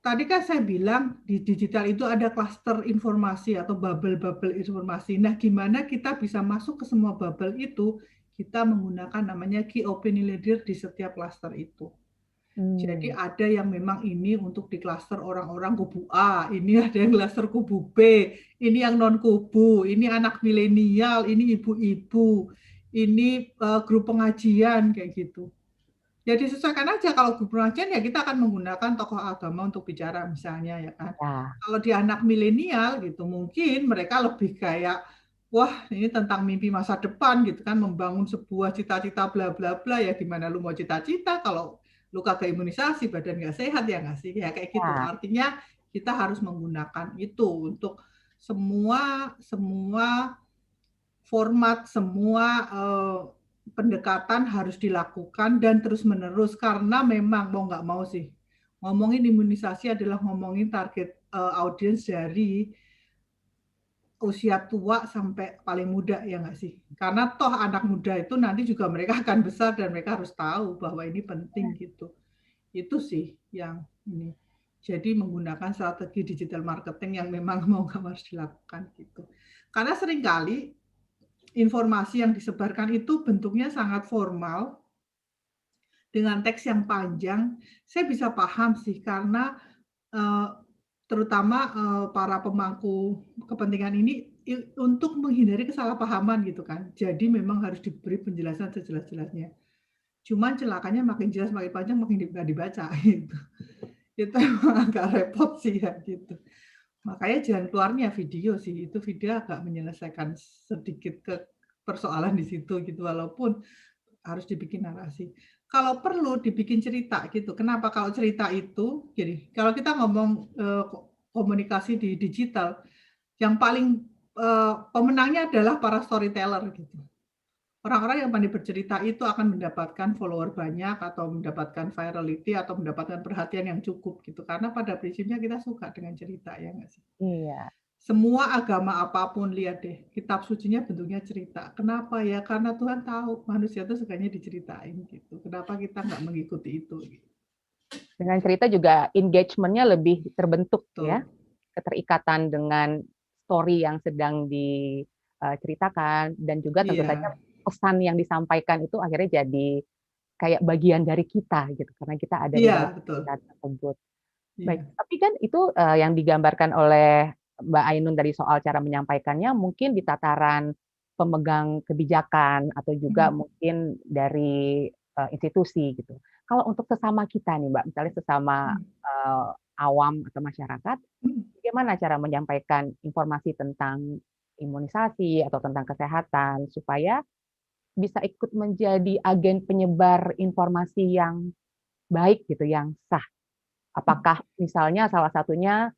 tadi kan saya bilang di digital itu ada klaster informasi atau bubble-bubble informasi. Nah, gimana kita bisa masuk ke semua bubble itu? Kita menggunakan namanya key opinion leader di setiap klaster itu. Jadi ada yang memang ini untuk di klaster orang-orang kubu A, ini ada yang klaster kubu B, ini yang non kubu, ini anak milenial, ini ibu-ibu, ini grup pengajian kayak gitu. Jadi sesuaikan aja kalau grup pengajian ya kita akan menggunakan tokoh agama untuk bicara misalnya ya kan. Kalau di anak milenial gitu mungkin mereka lebih kayak wah ini tentang mimpi masa depan gitu kan, membangun sebuah cita-cita bla bla bla ya, gimana lu mau cita-cita kalau lu kagak imunisasi badan nggak sehat ya nggak sih ya kayak gitu. Artinya kita harus menggunakan itu untuk semua format, semua pendekatan harus dilakukan dan terus menerus karena memang mau nggak mau sih ngomongin imunisasi adalah ngomongin target audiens dari usia tua sampai paling muda ya nggak sih? Karena toh anak muda itu nanti juga mereka akan besar dan mereka harus tahu bahwa ini penting gitu. Itu sih yang ini. Jadi menggunakan strategi digital marketing yang memang mau nggak harus dilakukan gitu. Karena seringkali informasi yang disebarkan itu bentuknya sangat formal dengan teks yang panjang, saya bisa paham sih karena eh, terutama para pemangku kepentingan ini untuk menghindari kesalahpahaman gitu kan. Jadi memang harus diberi penjelasan sejelas-jelasnya. Cuman celakanya makin jelas makin panjang makin nggak dibaca gitu. Itu emang agak repot sih ya gitu. Makanya jalan keluarnya video sih. Itu video agak menyelesaikan sedikit ke persoalan di situ gitu walaupun harus dibikin narasi. Kalau perlu dibikin cerita gitu. Kenapa kalau cerita itu jadi kalau kita ngomong komunikasi di digital yang paling pemenangnya adalah para storyteller gitu. Orang-orang yang pandai bercerita itu akan mendapatkan follower banyak atau mendapatkan virality atau mendapatkan perhatian yang cukup gitu. Karena pada prinsipnya kita suka dengan cerita ya nggak sih? Iya. Semua agama apapun lihat deh, kitab sucinya bentuknya cerita. Kenapa ya? Karena Tuhan tahu manusia itu sukanya diceritain gitu. Kenapa kita nggak mengikuti itu? Dengan cerita juga engagement-nya lebih terbentuk Betul. ya, keterikatan dengan story yang sedang diceritakan dan juga tentu Iya. saja pesan yang disampaikan itu akhirnya jadi kayak bagian dari kita gitu karena kita ada di Iya, dalam betul. cerita tersebut. Iya. Baik, tapi kan itu yang digambarkan oleh Mbak Ainun dari soal cara menyampaikannya mungkin di tataran pemegang kebijakan atau juga mungkin dari institusi gitu. Kalau untuk sesama kita nih Mbak, misalnya sesama awam atau masyarakat, bagaimana cara menyampaikan informasi tentang imunisasi atau tentang kesehatan supaya bisa ikut menjadi agen penyebar informasi yang baik gitu, yang sah. Apakah misalnya salah satunya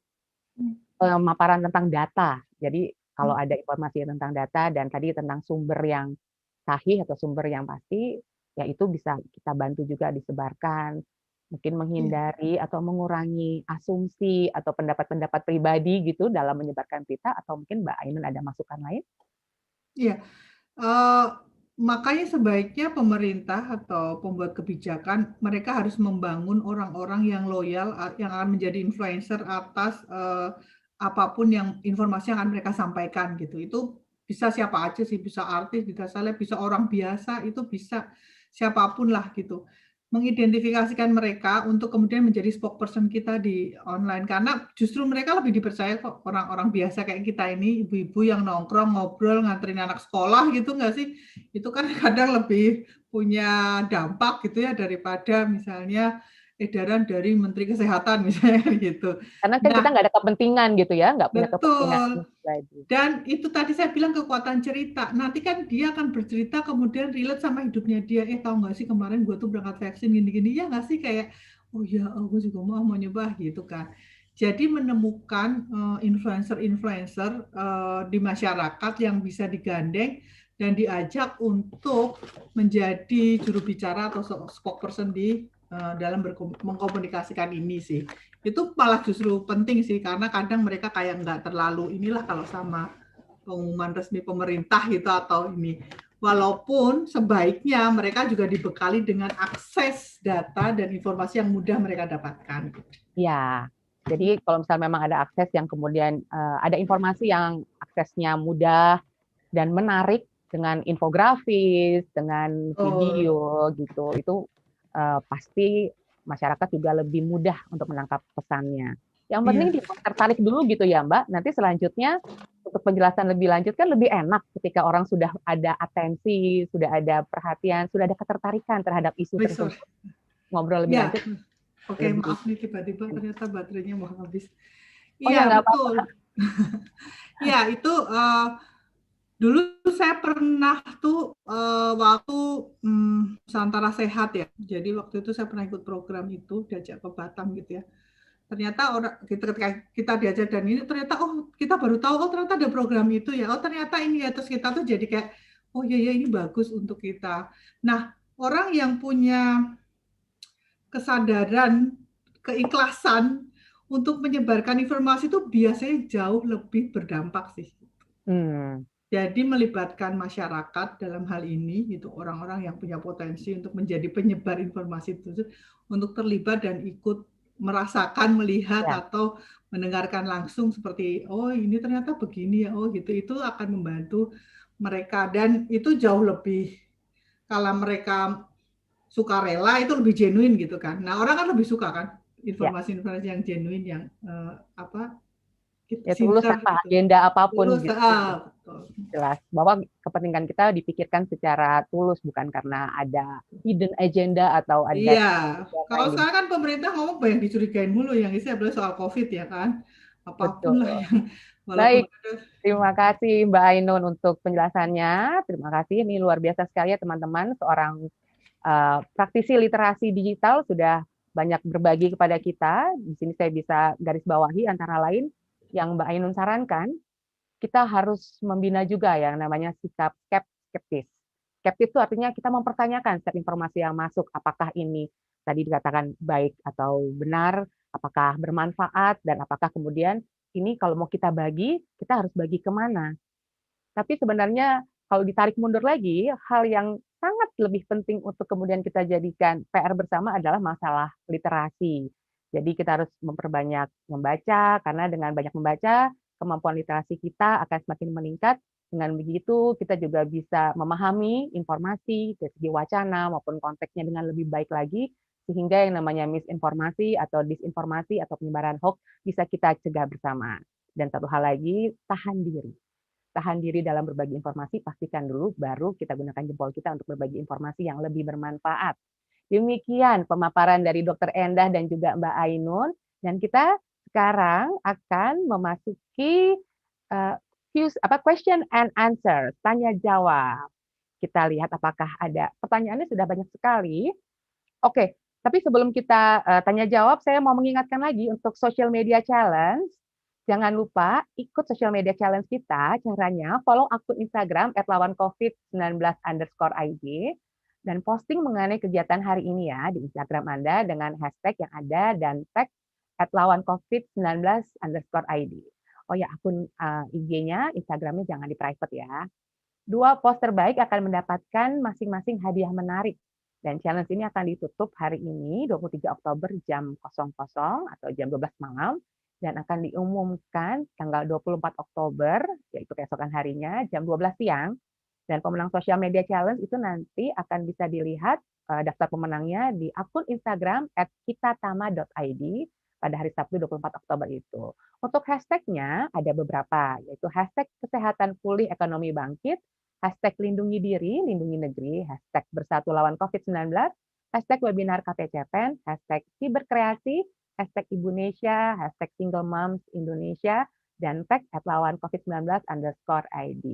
pemaparan tentang data. Jadi kalau ada informasi tentang data dan tadi tentang sumber yang sahih atau sumber yang pasti, ya itu bisa kita bantu juga disebarkan. Mungkin menghindari atau mengurangi asumsi atau pendapat-pendapat pribadi gitu dalam menyebarkan berita atau mungkin Mbak Ainun ada masukan lain? Iya. Makanya sebaiknya pemerintah atau pembuat kebijakan mereka harus membangun orang-orang yang loyal yang akan menjadi influencer atas apapun yang informasi yang akan mereka sampaikan gitu. Itu bisa siapa aja sih, bisa artis, bisa seleb, bisa orang biasa, itu bisa siapapun lah gitu. Mengidentifikasikan mereka untuk kemudian menjadi spokesperson kita di online karena justru mereka lebih dipercaya kok orang-orang biasa kayak kita ini ibu-ibu yang nongkrong ngobrol nganterin anak sekolah gitu nggak sih itu kan kadang lebih punya dampak gitu ya daripada misalnya edaran dari Menteri Kesehatan misalnya gitu. Karena kan kita nggak ada kepentingan gitu ya, nggak punya kepentingan Betul. pribadi. Dan itu tadi saya bilang kekuatan cerita. Nanti kan dia akan bercerita kemudian relate sama hidupnya dia. Tahu nggak sih kemarin gue tuh berangkat vaksin gini-gini ya nggak sih kayak oh ya gue juga mau nyoba gitu kan. Jadi menemukan influencer-influencer di masyarakat yang bisa digandeng dan diajak untuk menjadi juru bicara atau spokesperson di dalam mengkomunikasikan ini sih. Itu malah justru penting sih karena kadang mereka kayak nggak terlalu inilah kalau sama pengumuman resmi pemerintah gitu atau ini. Walaupun sebaiknya mereka juga dibekali dengan akses data dan informasi yang mudah mereka dapatkan. Ya, jadi kalau misalnya memang ada akses yang kemudian ada informasi yang aksesnya mudah dan menarik dengan infografis, dengan video gitu, itu pasti masyarakat juga lebih mudah untuk menangkap pesannya. Yang penting tertarik dulu gitu ya Mbak. Nanti selanjutnya untuk penjelasan lebih lanjut kan lebih enak ketika orang sudah ada atensi, sudah ada perhatian, sudah ada ketertarikan terhadap isu tersebut. Ngobrol lebih lanjut. Oke, maaf nih tiba-tiba ternyata baterainya mau habis. Iya, betul. Iya, itu dulu saya pernah tuh waktu Nusantara Sehat ya. Jadi waktu itu saya pernah ikut program itu diajak ke Batam gitu ya. Ternyata ketika kita diajak dan ini ternyata kita baru tahu ternyata ada program itu ya. Ternyata ini ya terus kita tuh jadi kayak oh iya ini bagus untuk kita. Nah, orang yang punya kesadaran, keikhlasan untuk menyebarkan informasi itu biasanya jauh lebih berdampak sih. Jadi melibatkan masyarakat dalam hal ini, itu orang-orang yang punya potensi untuk menjadi penyebar informasi itu, untuk terlibat dan ikut merasakan, melihat atau mendengarkan langsung seperti oh ini ternyata begini ya, oh gitu, itu akan membantu mereka dan itu jauh lebih kalau mereka sukarela itu lebih genuine gitu kan. Nah, orang kan lebih suka kan Ya, informasi-informasi yang genuine yang ya tulus sincer tanpa gitu. agenda apapun Tulus, gitu. betul. Jelas bahwa kepentingan kita dipikirkan secara tulus, bukan karena ada hidden agenda atau ada Iya, tujuan kalau lain. sekarang kan pemerintah ngomong banyak dicurigain mulu yang isi adalah soal COVID ya kan. Apapun Betul. lah yang Baik, walaupun ada. terima kasih Mbak Ainun untuk penjelasannya. Terima kasih, ini luar biasa sekali ya teman-teman. Seorang praktisi literasi digital sudah banyak berbagi kepada kita. Di sini saya bisa garis bawahi antara lain yang Mbak Ainun sarankan, kita harus membina juga yang namanya sikap skeptis. Skeptis itu artinya kita mempertanyakan setiap informasi yang masuk, apakah ini tadi dikatakan baik atau benar, apakah bermanfaat, dan apakah kemudian ini kalau mau kita bagi, kita harus bagi kemana. Tapi sebenarnya kalau ditarik mundur lagi, hal yang sangat lebih penting untuk kemudian kita jadikan PR bersama adalah masalah literasi. Jadi kita harus memperbanyak membaca, karena dengan banyak membaca, kemampuan literasi kita akan semakin meningkat. Dengan begitu, kita juga bisa memahami informasi dari segi wacana maupun konteksnya dengan lebih baik lagi, sehingga yang namanya misinformasi atau disinformasi atau penyebaran hoax bisa kita cegah bersama. Dan satu hal lagi, tahan diri. Tahan diri dalam berbagi informasi, pastikan dulu, baru kita gunakan jempol kita untuk berbagi informasi yang lebih bermanfaat. Demikian pemaparan dari Dr. Endah dan juga Mbak Ainun. Dan kita sekarang akan memasuki question and answer, tanya jawab. Kita lihat apakah ada pertanyaannya, sudah banyak sekali. Oke, tapi sebelum kita tanya jawab, saya mau mengingatkan lagi untuk social media challenge. Jangan lupa ikut social media challenge kita. Caranya follow akun Instagram @lawancovid19_id dan posting mengenai kegiatan hari ini ya di Instagram Anda dengan hashtag yang ada dan tag @lawancovid19_id. Oh ya, akun IG-nya, Instagram-nya jangan di private ya. 2 post terbaik akan mendapatkan masing-masing hadiah menarik. Dan challenge ini akan ditutup hari ini, 23 Oktober jam 00 atau jam 12 malam. Dan akan diumumkan tanggal 24 Oktober, yaitu keesokan harinya, jam 12 siang. Dan pemenang social media challenge itu nanti akan bisa dilihat daftar pemenangnya di akun Instagram @kitatama.id pada hari Sabtu 24 Oktober itu. Untuk hashtagnya ada beberapa, yaitu hashtag kesehatan pulih ekonomi bangkit, hashtag lindungi diri, lindungi negeri, hashtag bersatu lawan COVID-19, hashtag webinar KPCPEN, hashtag siberkreasi, hashtag Ibunesia, hashtag single moms Indonesia, dan tag @lawancovid19_id.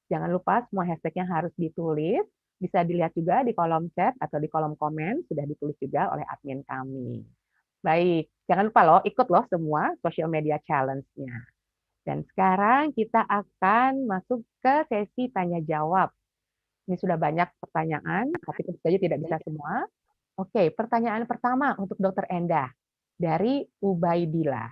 Jangan lupa semua hashtagnya harus ditulis, bisa dilihat juga di kolom chat atau di kolom komen, sudah ditulis juga oleh admin kami. Baik, jangan lupa loh, ikut loh semua social media challenge-nya. Dan sekarang kita akan masuk ke sesi tanya jawab. Ini sudah banyak pertanyaan, tapi tentu saja tidak bisa semua. Oke, pertanyaan pertama untuk Dr. Endah dari Ubaidillah.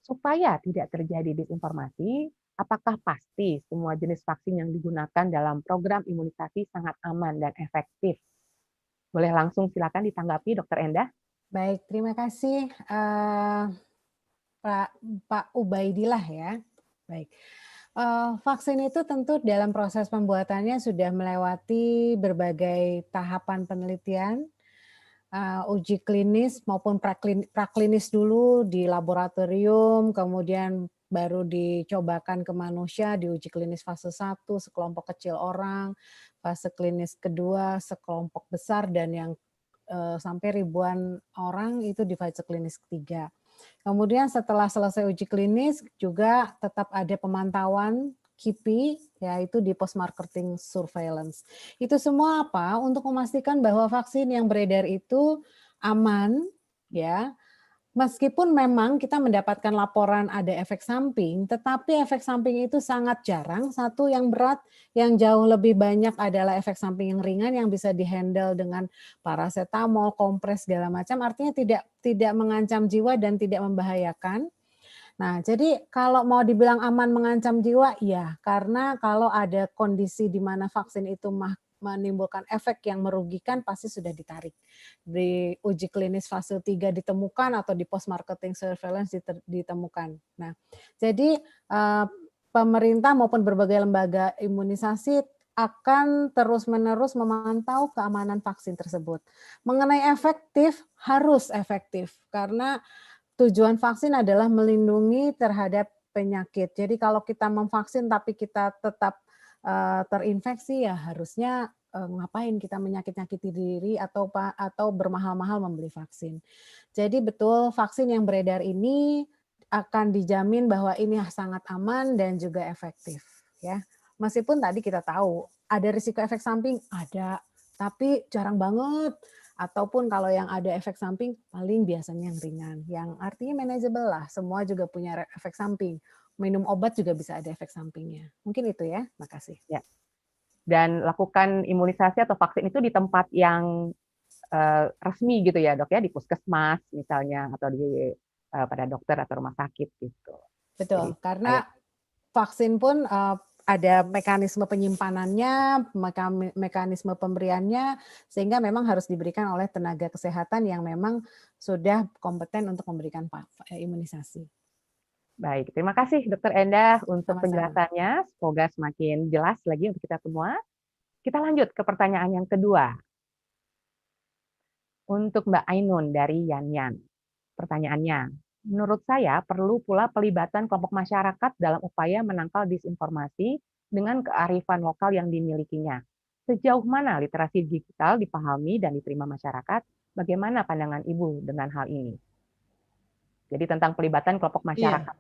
Supaya tidak terjadi disinformasi, apakah pasti semua jenis vaksin yang digunakan dalam program imunisasi sangat aman dan efektif? Boleh langsung silakan ditanggapi, Dr. Endah. Baik, terima kasih Pak Ubaidillah ya. Baik. Vaksin itu tentu dalam proses pembuatannya sudah melewati berbagai tahapan penelitian, uji klinis maupun praklinis dulu di laboratorium, kemudian baru dicobakan ke manusia di uji klinis fase 1 sekelompok kecil orang, fase klinis kedua sekelompok besar, dan yang sampai ribuan orang itu di fase klinis ketiga. Kemudian setelah selesai uji klinis juga tetap ada pemantauan KIPI, yaitu di post marketing surveillance. Itu semua apa? Untuk memastikan bahwa vaksin yang beredar itu aman, ya. Meskipun memang kita mendapatkan laporan ada efek samping, tetapi efek samping itu sangat jarang. Satu yang berat, yang jauh lebih banyak adalah efek samping yang ringan yang bisa dihandle dengan paracetamol, kompres segala macam. Artinya tidak mengancam jiwa dan tidak membahayakan. Nah, jadi kalau mau dibilang aman mengancam jiwa, ya, karena kalau ada kondisi di mana vaksin itu menimbulkan efek yang merugikan, pasti sudah ditarik. Di uji klinis fase 3 ditemukan atau di post marketing surveillance ditemukan. Nah, jadi pemerintah maupun berbagai lembaga imunisasi akan terus-menerus memantau keamanan vaksin tersebut. Mengenai efektif, harus efektif karena tujuan vaksin adalah melindungi terhadap penyakit. Jadi kalau kita memvaksin tapi kita tetap terinfeksi, ya harusnya ngapain kita menyakit-nyakiti diri atau bermahal-mahal membeli vaksin. Jadi betul vaksin yang beredar ini akan dijamin bahwa ini sangat aman dan juga efektif, ya. Meskipun tadi kita tahu ada risiko efek samping, ada, tapi jarang banget. Ataupun kalau yang ada efek samping, paling biasanya yang ringan. Yang artinya manageable lah, semua juga punya efek samping. Minum obat juga bisa ada efek sampingnya. Mungkin itu ya, makasih. Ya. Dan lakukan imunisasi atau vaksin itu di tempat yang resmi gitu ya dok ya, di puskesmas misalnya, atau pada dokter atau rumah sakit gitu. Betul, Jadi, karena vaksin pun ada mekanisme penyimpanannya, mekanisme pemberiannya, sehingga memang harus diberikan oleh tenaga kesehatan yang memang sudah kompeten untuk memberikan imunisasi. Baik, terima kasih Dr. Endah untuk Sama-sama. penjelasannya. Semoga semakin jelas lagi untuk kita semua. Kita lanjut ke pertanyaan yang kedua. Untuk Mbak Ainun dari Yanyan. Pertanyaannya, menurut saya perlu pula pelibatan kelompok masyarakat dalam upaya menangkal disinformasi dengan kearifan lokal yang dimilikinya. Sejauh mana literasi digital dipahami dan diterima masyarakat? Bagaimana pandangan Ibu dengan hal ini? Jadi tentang pelibatan kelompok masyarakat.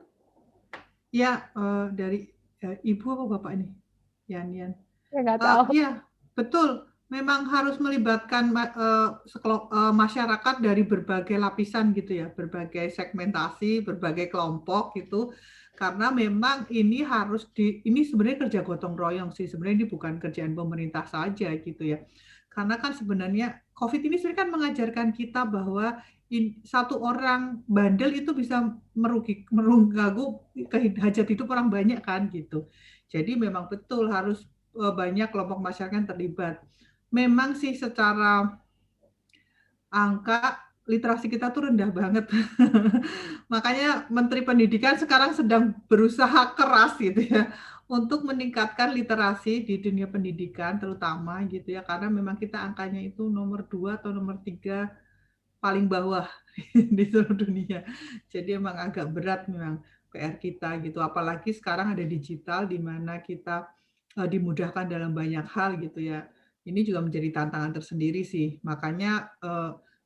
Ya, dari Ibu apa Bapak ini? Yan. Ya, nggak tahu. Iya, betul. Memang harus melibatkan masyarakat dari berbagai lapisan gitu ya, berbagai segmentasi, berbagai kelompok gitu. Karena memang ini ini sebenarnya kerja gotong royong sih. Sebenarnya ini bukan kerjaan pemerintah saja gitu ya. Karena kan sebenarnya COVID ini sebenarnya kan mengajarkan kita bahwa satu orang bandel itu bisa mengganggu hajat hidup orang banyak kan gitu. Jadi memang betul harus banyak kelompok masyarakat yang terlibat. Memang sih secara angka literasi kita tuh rendah banget. Makanya Menteri Pendidikan sekarang sedang berusaha keras gitu ya untuk meningkatkan literasi di dunia pendidikan terutama gitu ya, karena memang kita angkanya itu nomor 2 atau nomor 3 paling bawah di seluruh dunia. Jadi emang agak berat memang PR kita gitu. Apalagi sekarang ada digital di mana kita dimudahkan dalam banyak hal gitu ya. Ini juga menjadi tantangan tersendiri sih. Makanya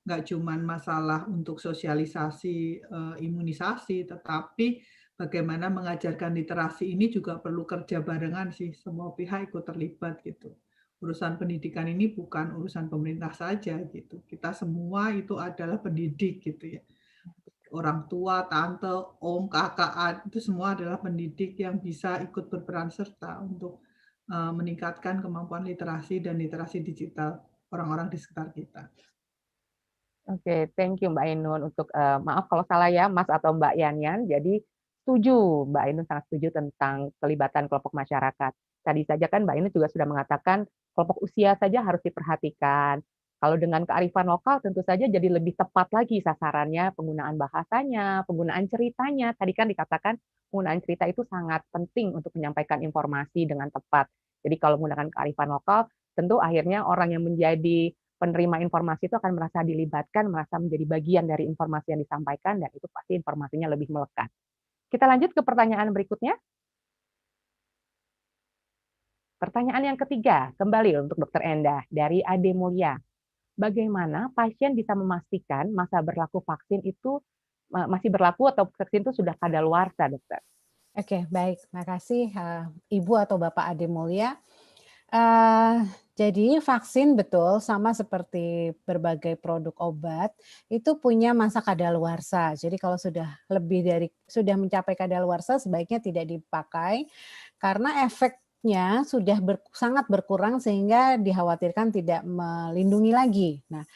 nggak cuma masalah untuk sosialisasi imunisasi, tetapi bagaimana mengajarkan literasi ini juga perlu kerja barengan sih. Semua pihak ikut terlibat gitu. Urusan pendidikan ini bukan urusan pemerintah saja gitu. Kita semua itu adalah pendidik gitu ya. Orang tua, tante, om, kakak, itu semua adalah pendidik yang bisa ikut berperan serta untuk meningkatkan kemampuan literasi dan literasi digital orang-orang di sekitar kita. Oke, thank you Mbak Ainun untuk maaf kalau salah ya Mas atau Mbak Yanyan. Jadi setuju, Mbak Ainun sangat setuju tentang pelibatan kelompok masyarakat. Tadi saja kan Mbak Ainun juga sudah mengatakan kelompok usia saja harus diperhatikan. Kalau dengan kearifan lokal tentu saja jadi lebih tepat lagi sasarannya, penggunaan bahasanya, penggunaan ceritanya. Tadi kan dikatakan penggunaan cerita itu sangat penting untuk menyampaikan informasi dengan tepat. Jadi kalau menggunakan kearifan lokal, tentu akhirnya orang yang menjadi penerima informasi itu akan merasa dilibatkan, merasa menjadi bagian dari informasi yang disampaikan, dan itu pasti informasinya lebih melekat. Kita lanjut ke pertanyaan berikutnya. Pertanyaan yang ketiga, kembali untuk Dr. Endah, dari Ade Mulia. Bagaimana pasien bisa memastikan masa berlaku vaksin itu masih berlaku atau vaksin itu sudah kadaluarsa, dokter? Oke, baik. Makasih Ibu atau Bapak Ade Mulia. Jadi vaksin betul sama seperti berbagai produk obat itu punya masa kadaluarsa. Jadi kalau sudah mencapai kadaluarsa sebaiknya tidak dipakai karena efeknya sudah sangat berkurang sehingga dikhawatirkan tidak melindungi lagi. Nah,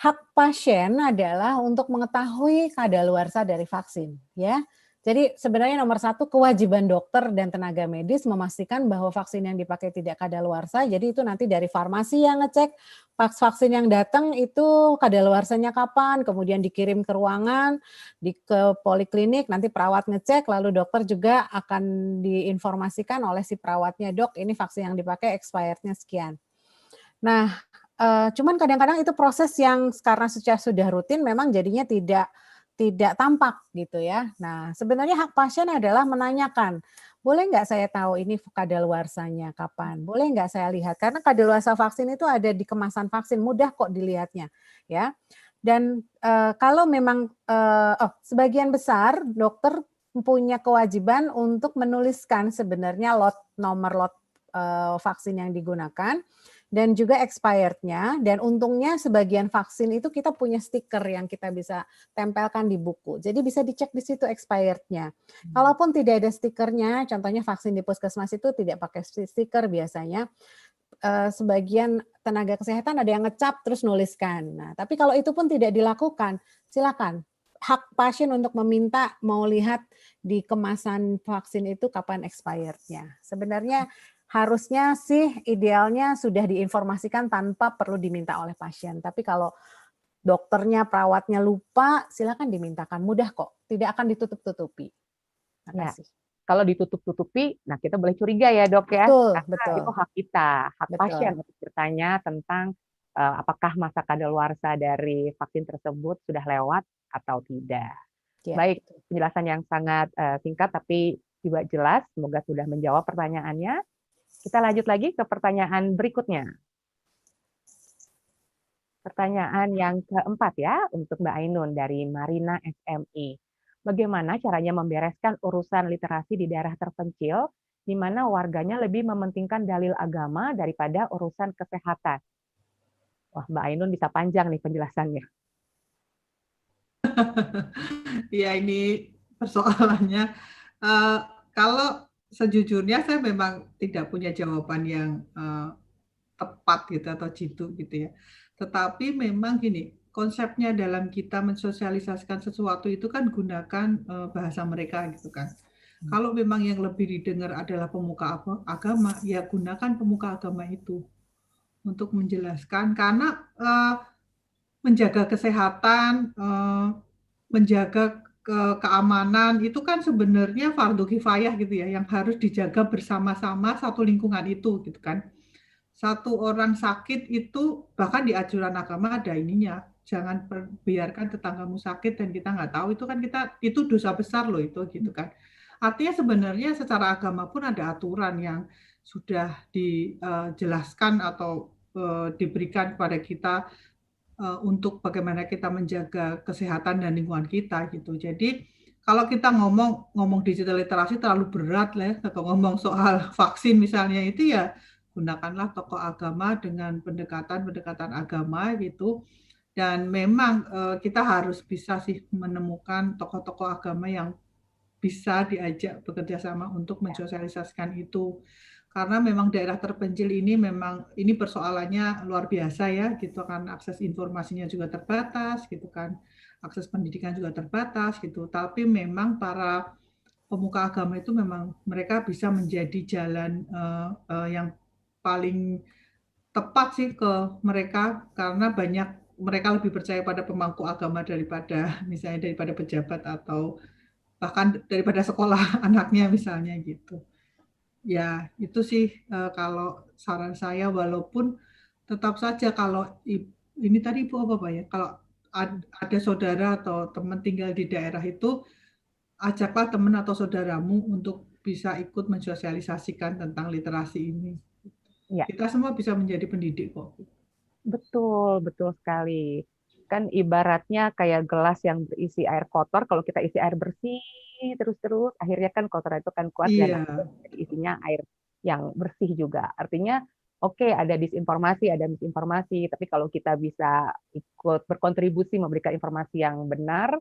hak pasien adalah untuk mengetahui kadaluarsa dari vaksin, ya. Jadi sebenarnya nomor satu kewajiban dokter dan tenaga medis memastikan bahwa vaksin yang dipakai tidak kadaluarsa. Jadi itu nanti dari farmasi yang ngecek vaksin yang datang itu kadaluarsanya kapan, kemudian dikirim ke ruangan, ke poliklinik, nanti perawat ngecek, lalu dokter juga akan diinformasikan oleh si perawatnya, dok ini vaksin yang dipakai expirednya sekian. Nah, cuman kadang-kadang itu proses yang karena sudah rutin memang jadinya tidak tampak gitu ya. Nah, sebenarnya hak pasien adalah menanyakan, boleh nggak saya tahu ini kadaluarsanya kapan? Boleh nggak saya lihat? Karena kadaluarsa vaksin itu ada di kemasan vaksin, mudah kok dilihatnya, ya. Dan kalau memang sebagian besar dokter punya kewajiban untuk menuliskan sebenarnya nomor lot vaksin yang digunakan dan juga expirednya, dan untungnya sebagian vaksin itu kita punya stiker yang kita bisa tempelkan di buku. Jadi bisa dicek di situ expirednya. Kalaupun tidak ada stikernya, contohnya vaksin di puskesmas itu tidak pakai stiker biasanya, sebagian tenaga kesehatan ada yang ngecap terus nuliskan. Nah, tapi kalau itu pun tidak dilakukan, silakan. Hak pasien untuk meminta mau lihat di kemasan vaksin itu kapan expirednya. Sebenarnya harusnya sih idealnya sudah diinformasikan tanpa perlu diminta oleh pasien. Tapi kalau dokternya, perawatnya lupa, silakan dimintakan. Mudah kok, tidak akan ditutup-tutupi. Ya, kalau ditutup-tutupi, nah kita boleh curiga ya dok ya. Betul, Karena betul. itu hak kita, hak Betul. pasien untuk bertanya tentang apakah masa kadaluarsa dari vaksin tersebut sudah lewat atau tidak. Ya. Baik, penjelasan yang sangat singkat tapi juga jelas. Semoga sudah menjawab pertanyaannya. Kita lanjut lagi ke pertanyaan berikutnya. Pertanyaan yang keempat ya, untuk Mbak Ainun dari Marina SMI. Bagaimana caranya membereskan urusan literasi di daerah terpencil, di mana warganya lebih mementingkan dalil agama daripada urusan kesehatan? Wah, Mbak Ainun bisa panjang nih penjelasannya. Ya, ini persoalannya. Kalau sejujurnya saya memang tidak punya jawaban yang tepat gitu atau jitu gitu ya. Tetapi memang gini, konsepnya dalam kita mensosialisasikan sesuatu itu kan gunakan bahasa mereka gitu kan. Kalau memang yang lebih didengar adalah pemuka agama, ya gunakan pemuka agama itu untuk menjelaskan, karena menjaga kesehatan, menjaga keamanan itu kan sebenarnya fardu kifayah gitu ya, yang harus dijaga bersama-sama satu lingkungan itu gitu kan. Satu orang sakit itu bahkan di ajaran agama ada ininya, jangan biarkan tetanggamu sakit dan kita nggak tahu, itu kan itu dosa besar loh itu gitu kan. Artinya sebenarnya secara agama pun ada aturan yang sudah dijelaskan atau diberikan kepada kita untuk bagaimana kita menjaga kesehatan dan lingkungan kita gitu. Jadi kalau kita ngomong digital literasi terlalu berat lah, atau ngomong soal vaksin misalnya, itu ya gunakanlah tokoh agama dengan pendekatan agama gitu. Dan memang kita harus bisa sih menemukan tokoh-tokoh agama yang bisa diajak bekerja sama untuk mensosialisasikan itu. Karena memang daerah terpencil ini ini persoalannya luar biasa ya gitu kan, akses informasinya juga terbatas gitu kan, akses pendidikan juga terbatas gitu. Tapi memang para pemuka agama itu memang mereka bisa menjadi jalan yang paling tepat sih ke mereka, karena mereka lebih percaya pada pemangku agama daripada misalnya daripada pejabat atau bahkan daripada sekolah anaknya misalnya gitu. Ya, itu sih kalau saran saya, walaupun tetap saja kalau ini tadi Ibu apa Pak ya, kalau ada saudara atau teman tinggal di daerah itu, ajaklah teman atau saudaramu untuk bisa ikut mensosialisasikan tentang literasi ini. Ya. Kita semua bisa menjadi pendidik kok. Betul, betul sekali. Kan ibaratnya kayak gelas yang berisi air kotor, kalau kita isi air bersih terus-terus, akhirnya kan kotoran itu kan kuat dan isinya air yang bersih juga. Artinya, oke, ada disinformasi, ada misinformasi, tapi kalau kita bisa ikut berkontribusi memberikan informasi yang benar,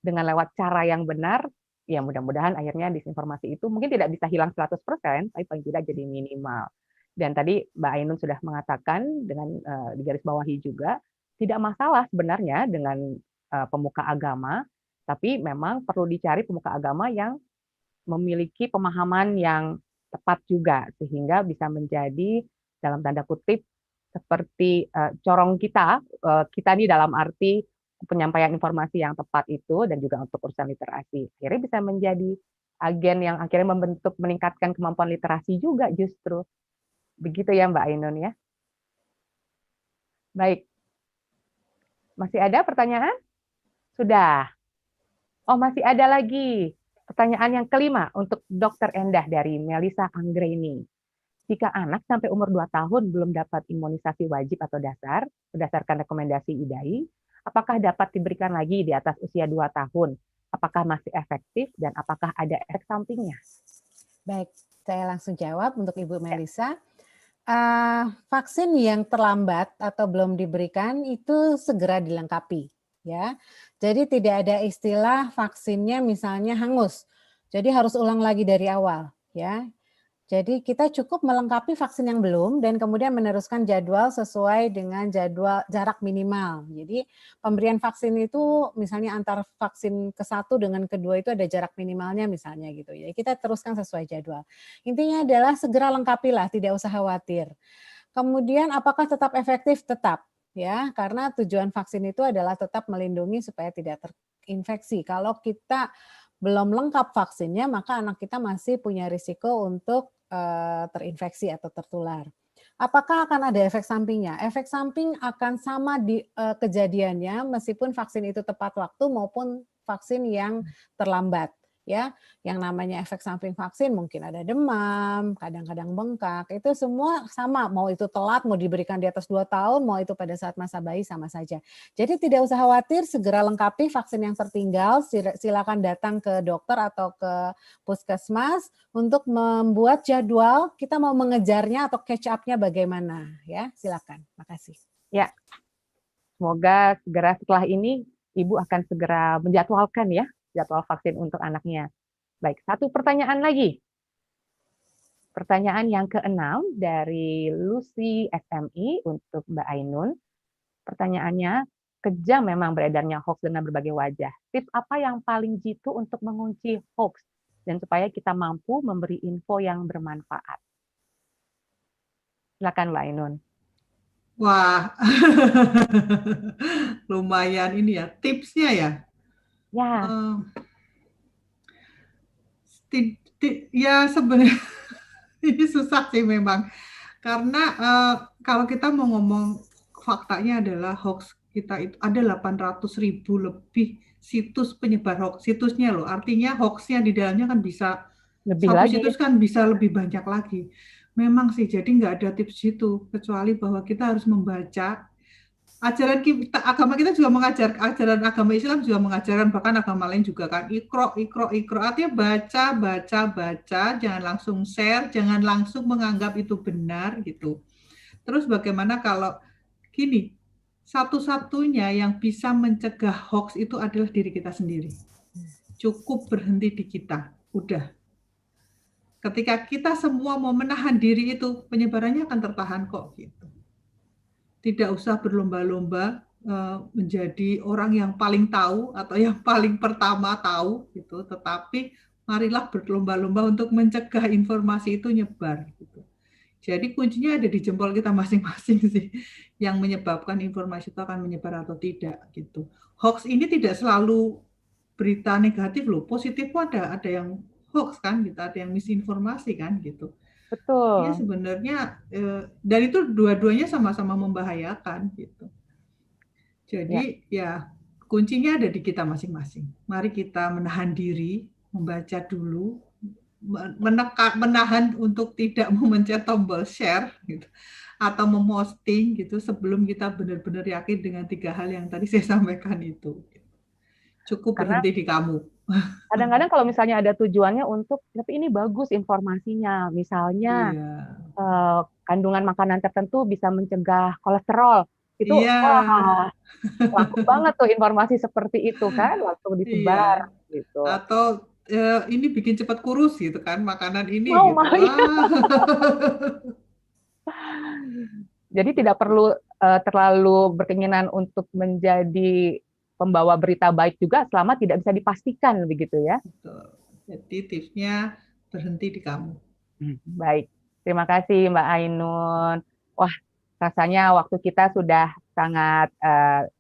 dengan lewat cara yang benar, ya mudah-mudahan akhirnya disinformasi itu mungkin tidak bisa hilang 100%, tapi paling tidak jadi minimal. Dan tadi Mbak Ainun sudah mengatakan dengan digarisbawahi juga, tidak masalah sebenarnya dengan pemuka agama Tapi memang perlu dicari pemuka agama yang memiliki pemahaman yang tepat juga, sehingga bisa menjadi dalam tanda kutip seperti corong kita nih dalam arti penyampaian informasi yang tepat itu, dan juga untuk urusan literasi. Akhirnya bisa menjadi agen yang akhirnya meningkatkan kemampuan literasi juga justru. Begitu ya Mbak Ainun ya. Baik. Masih ada pertanyaan? Sudah. Oh, masih ada lagi. Pertanyaan yang kelima untuk Dr. Endah dari Melisa Anggreni. Jika anak sampai umur 2 tahun belum dapat imunisasi wajib atau dasar, berdasarkan rekomendasi IDAI, apakah dapat diberikan lagi di atas usia 2 tahun? Apakah masih efektif dan apakah ada efek sampingnya? Baik, saya langsung jawab untuk Ibu Melisa. Vaksin yang terlambat atau belum diberikan itu segera dilengkapi, ya. Jadi tidak ada istilah vaksinnya misalnya hangus. Jadi harus ulang lagi dari awal, ya. Jadi kita cukup melengkapi vaksin yang belum dan kemudian meneruskan jadwal sesuai dengan jadwal jarak minimal. Jadi pemberian vaksin itu misalnya antar vaksin ke-1 dengan kedua itu ada jarak minimalnya misalnya gitu ya. Kita teruskan sesuai jadwal. Intinya adalah segera lengkapilah, tidak usah khawatir. Kemudian apakah tetap efektif? Tetap, ya, karena tujuan vaksin itu adalah tetap melindungi supaya tidak terinfeksi. Kalau kita belum lengkap vaksinnya, maka anak kita masih punya risiko untuk terinfeksi atau tertular. Apakah akan ada efek sampingnya? Efek samping akan sama di kejadiannya meskipun vaksin itu tepat waktu maupun vaksin yang terlambat. Ya, yang namanya efek samping vaksin mungkin ada demam, kadang-kadang bengkak, itu semua sama, mau itu telat, mau diberikan di atas 2 tahun, mau itu pada saat masa bayi sama saja. Jadi tidak usah khawatir, segera lengkapi vaksin yang tertinggal, silakan datang ke dokter atau ke puskesmas untuk membuat jadwal, kita mau mengejarnya atau catch up-nya bagaimana, ya, silakan. Makasih. Ya, semoga segera setelah ini Ibu akan segera menjadwalkan ya, jadwal vaksin untuk anaknya. Baik, satu pertanyaan lagi. Pertanyaan yang ke-6 dari Lucy SMI untuk Mbak Ainun. Pertanyaannya, kejam memang beredarnya hoax dengan berbagai wajah. Tips apa yang paling jitu untuk mengunci hoax dan supaya kita mampu memberi info yang bermanfaat? Silakan Mbak Ainun. Wah, lumayan ini ya, tipsnya ya. Ya. Ya sebenarnya ini susah sih memang, karena kalau kita mau ngomong faktanya adalah hoax kita itu ada 800.000 lebih situs penyebar hoax, situsnya loh, artinya hoaxnya di dalamnya kan bisa Lebih satu lagi. situs kan bisa lebih banyak lagi. Memang sih, jadi nggak ada tips itu kecuali bahwa kita harus membaca. Ajaran kita, agama kita juga mengajar, ajaran agama Islam juga mengajarkan, bahkan agama lain juga kan, ikro, artinya baca, jangan langsung share, jangan langsung menganggap itu benar gitu. Terus bagaimana kalau gini, satu-satunya yang bisa mencegah hoax itu adalah diri kita sendiri. Cukup berhenti di kita, udah. Ketika kita semua mau menahan diri itu, penyebarannya akan tertahan kok gitu. Tidak usah berlomba-lomba menjadi orang yang paling tahu atau yang paling pertama tahu gitu, tetapi marilah berlomba-lomba untuk mencegah informasi itu nyebar gitu. Jadi kuncinya ada di jempol kita masing-masing sih, yang menyebabkan informasi itu akan menyebar atau tidak gitu. Hoax ini tidak selalu berita negatif loh, positif pun ada yang hoax kan gitu, ada yang misinformasi kan gitu. Betul. Ya sebenarnya dan itu dua-duanya sama-sama membahayakan gitu. Jadi ya kuncinya ada di kita masing-masing. Mari kita menahan diri, membaca dulu, menahan untuk tidak memencet tombol share gitu, atau memposting gitu sebelum kita benar-benar yakin dengan 3 hal yang tadi saya sampaikan itu. Cukup berhenti di kamu. Kadang-kadang kalau misalnya ada tujuannya untuk, tapi ini bagus informasinya, misalnya kandungan makanan tertentu bisa mencegah kolesterol, itu wah laku banget tuh informasi seperti itu kan, langsung disebar gitu. Atau ini bikin cepat kurus gitu kan, makanan ini gitu. Jadi tidak perlu terlalu berkeinginan untuk menjadi pembawa berita baik juga selama tidak bisa dipastikan begitu ya. Betul. Jadi tipsnya berhenti di kamu. Baik, terima kasih Mbak Ainun. Wah, rasanya waktu kita sudah sangat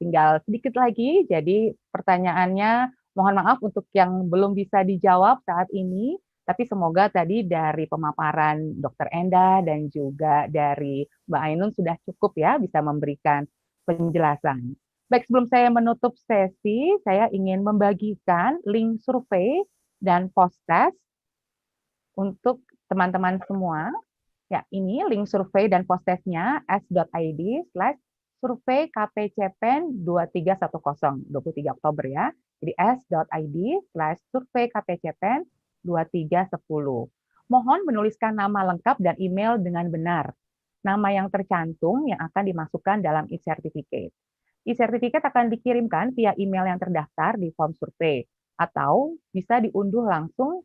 tinggal sedikit lagi. Jadi pertanyaannya mohon maaf untuk yang belum bisa dijawab saat ini. Tapi semoga tadi dari pemaparan Dr. Endah dan juga dari Mbak Ainun sudah cukup ya bisa memberikan penjelasan. Baik, sebelum saya menutup sesi, saya ingin membagikan link survei dan post-test untuk teman-teman semua. Ya, ini link survei dan post-testnya s.id/survei KPCPEN 2310, 23 Oktober ya. Jadi s.id/survei KPCPEN 2310. Mohon menuliskan nama lengkap dan email dengan benar. Nama yang tercantum yang akan dimasukkan dalam e-certificate. E-certificate akan dikirimkan via email yang terdaftar di form survei atau bisa diunduh langsung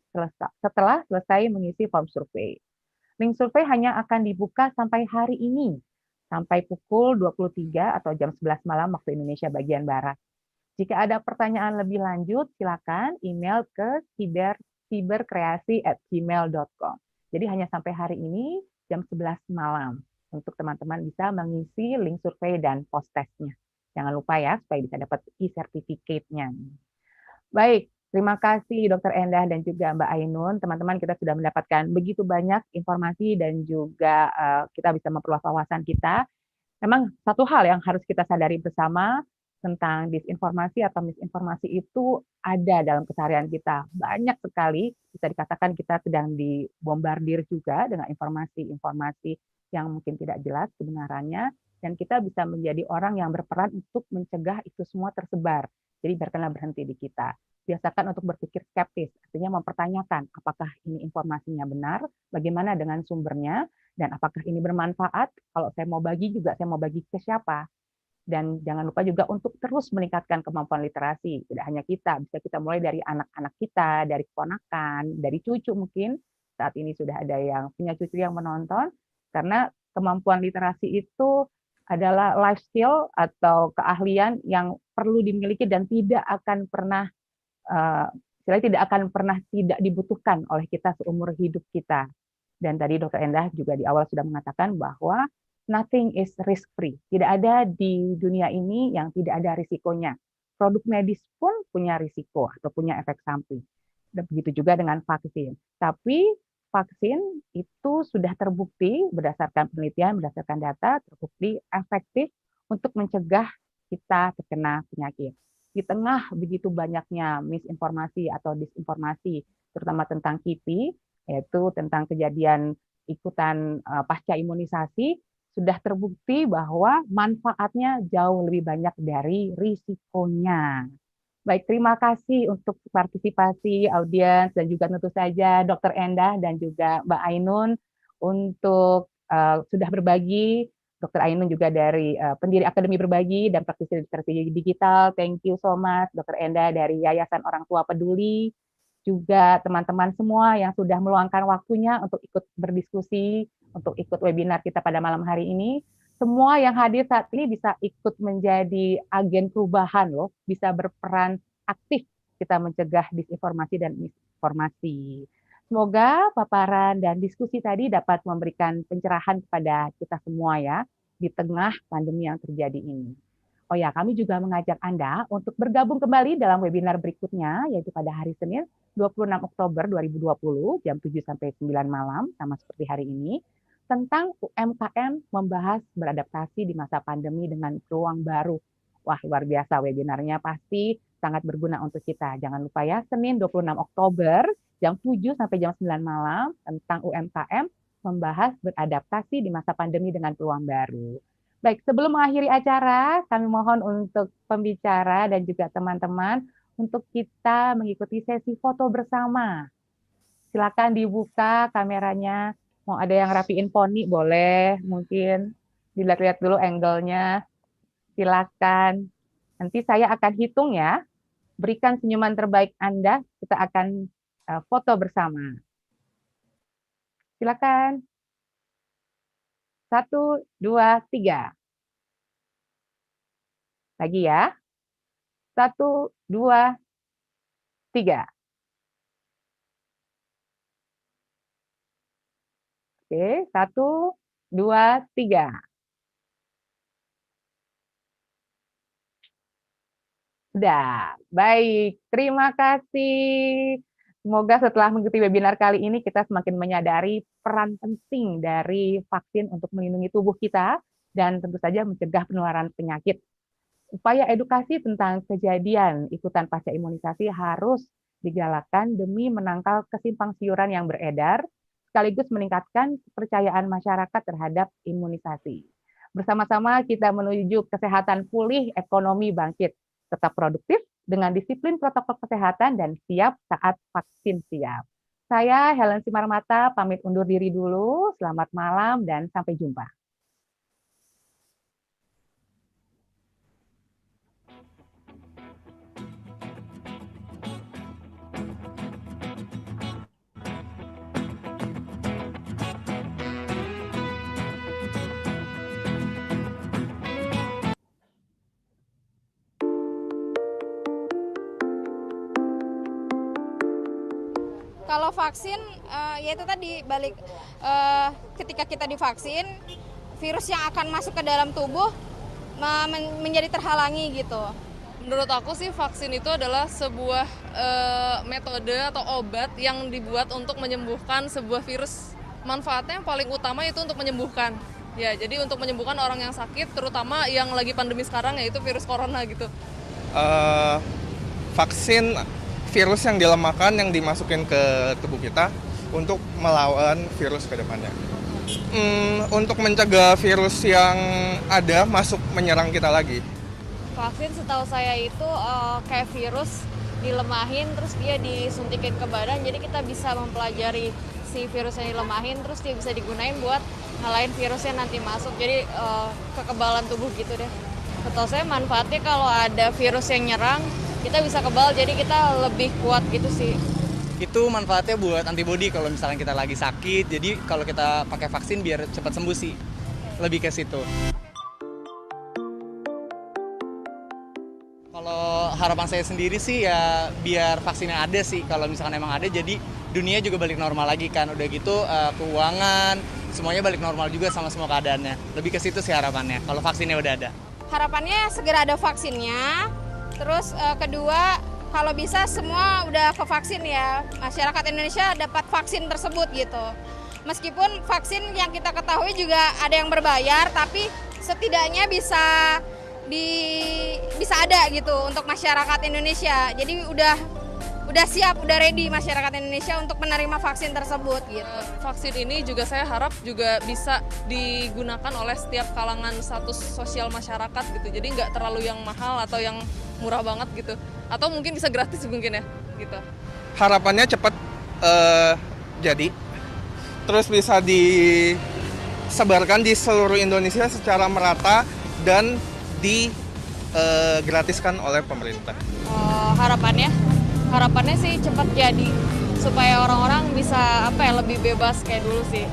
setelah selesai mengisi form survei. Link survei hanya akan dibuka sampai hari ini, sampai pukul 23 atau jam 11 malam waktu Indonesia bagian Barat. Jika ada pertanyaan lebih lanjut, silakan email ke cyberkreasi@gmail.com. Jadi hanya sampai hari ini jam 11 malam untuk teman-teman bisa mengisi link survei dan post-testnya. Jangan lupa ya, supaya bisa dapat e-certificate-nya. Baik, terima kasih Dr. Endah dan juga Mbak Ainun. Teman-teman, kita sudah mendapatkan begitu banyak informasi dan juga kita bisa memperluas wawasan kita. Memang satu hal yang harus kita sadari bersama tentang disinformasi atau misinformasi itu ada dalam keseharian kita. Banyak sekali, bisa dikatakan kita sedang dibombardir juga dengan informasi-informasi yang mungkin tidak jelas kebenarannya, dan kita bisa menjadi orang yang berperan untuk mencegah itu semua tersebar. Jadi biarkanlah berhenti di kita. Biasakan untuk berpikir skeptis, artinya mempertanyakan apakah ini informasinya benar, bagaimana dengan sumbernya, dan apakah ini bermanfaat. Kalau saya mau bagi juga, saya mau bagi ke siapa. Dan jangan lupa juga untuk terus meningkatkan kemampuan literasi. Tidak hanya kita, bisa kita mulai dari anak-anak kita, dari keponakan, dari cucu mungkin. Saat ini sudah ada yang punya cucu yang menonton, karena kemampuan literasi itu adalah life skill atau keahlian yang perlu dimiliki dan tidak akan pernah tidak dibutuhkan oleh kita seumur hidup kita. Dan tadi Dr. Endah juga di awal sudah mengatakan bahwa nothing is risk free. Tidak ada di dunia ini yang tidak ada risikonya. Produk medis pun punya risiko atau punya efek samping. Dan begitu juga dengan vaksin. Tapi vaksin itu sudah terbukti berdasarkan penelitian, berdasarkan data, terbukti efektif untuk mencegah kita terkena penyakit. Di tengah begitu banyaknya misinformasi atau disinformasi, terutama tentang KIPI, yaitu tentang kejadian ikutan pasca imunisasi, sudah terbukti bahwa manfaatnya jauh lebih banyak dari risikonya. Baik, terima kasih untuk partisipasi audiens dan juga tentu saja Dr. Endah dan juga Mbak Ainun untuk sudah berbagi. Dr. Ainun juga dari pendiri Akademi Berbagi dan praktisi literasi digital. Thank you so much, Dr. Endah dari Yayasan Orang Tua Peduli. Juga teman-teman semua yang sudah meluangkan waktunya untuk ikut berdiskusi, untuk ikut webinar kita pada malam hari ini. Semua yang hadir saat ini bisa ikut menjadi agen perubahan loh, bisa berperan aktif kita mencegah disinformasi dan misinformasi. Semoga paparan dan diskusi tadi dapat memberikan pencerahan kepada kita semua ya, di tengah pandemi yang terjadi ini. Oh ya, kami juga mengajak Anda untuk bergabung kembali dalam webinar berikutnya, yaitu pada hari Senin 26 Oktober 2020, jam 7 sampai 9 malam, sama seperti hari ini, tentang UMKM membahas beradaptasi di masa pandemi dengan peluang baru. Wah, luar biasa webinarnya, pasti sangat berguna untuk kita. Jangan lupa ya, Senin 26 Oktober, jam 7 sampai jam 9 malam, tentang UMKM membahas beradaptasi di masa pandemi dengan peluang baru. Baik, sebelum mengakhiri acara, kami mohon untuk pembicara dan juga teman-teman untuk kita mengikuti sesi foto bersama. Silakan dibuka kameranya. Mau ada yang rapiin poni boleh, mungkin dilihat-lihat dulu angle-nya. Silakan. Nanti saya akan hitung ya. Berikan senyuman terbaik Anda, kita akan foto bersama. Silakan. 1, 2, 3. Lagi ya. 1, 2, 3. Oke, 1, 2, 3. Sudah, baik. Terima kasih. Semoga setelah mengikuti webinar kali ini kita semakin menyadari peran penting dari vaksin untuk melindungi tubuh kita dan tentu saja mencegah penularan penyakit. Upaya edukasi tentang kejadian ikutan pasca imunisasi harus digalakkan demi menangkal kesimpangsiuran yang beredar, sekaligus meningkatkan kepercayaan masyarakat terhadap imunisasi. Bersama-sama kita menuju kesehatan pulih, ekonomi bangkit. Tetap produktif dengan disiplin protokol kesehatan dan siap saat vaksin siap. Saya Helen Simarmata pamit undur diri dulu. Selamat malam dan sampai jumpa. Kalau vaksin, ya itu tadi balik ketika kita divaksin, virus yang akan masuk ke dalam tubuh menjadi terhalangi gitu. Menurut aku sih vaksin itu adalah sebuah metode atau obat yang dibuat untuk menyembuhkan sebuah virus. Manfaatnya yang paling utama itu untuk menyembuhkan. Ya, jadi untuk menyembuhkan orang yang sakit, terutama yang lagi pandemi sekarang yaitu virus corona gitu. Vaksin virus yang dilemahkan yang dimasukin ke tubuh kita untuk melawan virus ke depannya. Untuk mencegah virus yang ada masuk menyerang kita lagi. Vaksin setahu saya itu kayak virus dilemahin terus dia disuntikin ke badan, jadi kita bisa mempelajari si virus yang dilemahin terus dia bisa digunain buat ngalahin virusnya nanti masuk, jadi kekebalan tubuh gitu deh. Setahu saya manfaatnya kalau ada virus yang nyerang kita bisa kebal, jadi kita lebih kuat gitu sih. Itu manfaatnya buat antibodi kalau misalnya kita lagi sakit, jadi kalau kita pakai vaksin biar cepat sembuh sih, lebih ke situ. Kalau harapan saya sendiri sih ya biar vaksinnya ada sih, kalau misalkan emang ada jadi dunia juga balik normal lagi kan, udah gitu keuangan semuanya balik normal juga sama semua keadaannya, lebih ke situ sih harapannya kalau vaksinnya udah ada. Harapannya segera ada vaksinnya, terus kedua kalau bisa semua udah kevaksin ya, masyarakat Indonesia dapat vaksin tersebut gitu. Meskipun vaksin yang kita ketahui juga ada yang berbayar, tapi setidaknya bisa ada gitu untuk masyarakat Indonesia. Jadi udah siap, udah ready masyarakat Indonesia untuk menerima vaksin tersebut gitu. Vaksin ini juga saya harap juga bisa digunakan oleh setiap kalangan status sosial masyarakat gitu. Jadi nggak terlalu yang mahal atau yang murah banget gitu. Atau mungkin bisa gratis mungkin ya gitu. Harapannya cepat jadi, terus bisa disebarkan di seluruh Indonesia secara merata dan digratiskan oleh pemerintah. Harapannya sih cepat jadi supaya orang-orang bisa lebih bebas kayak dulu sih.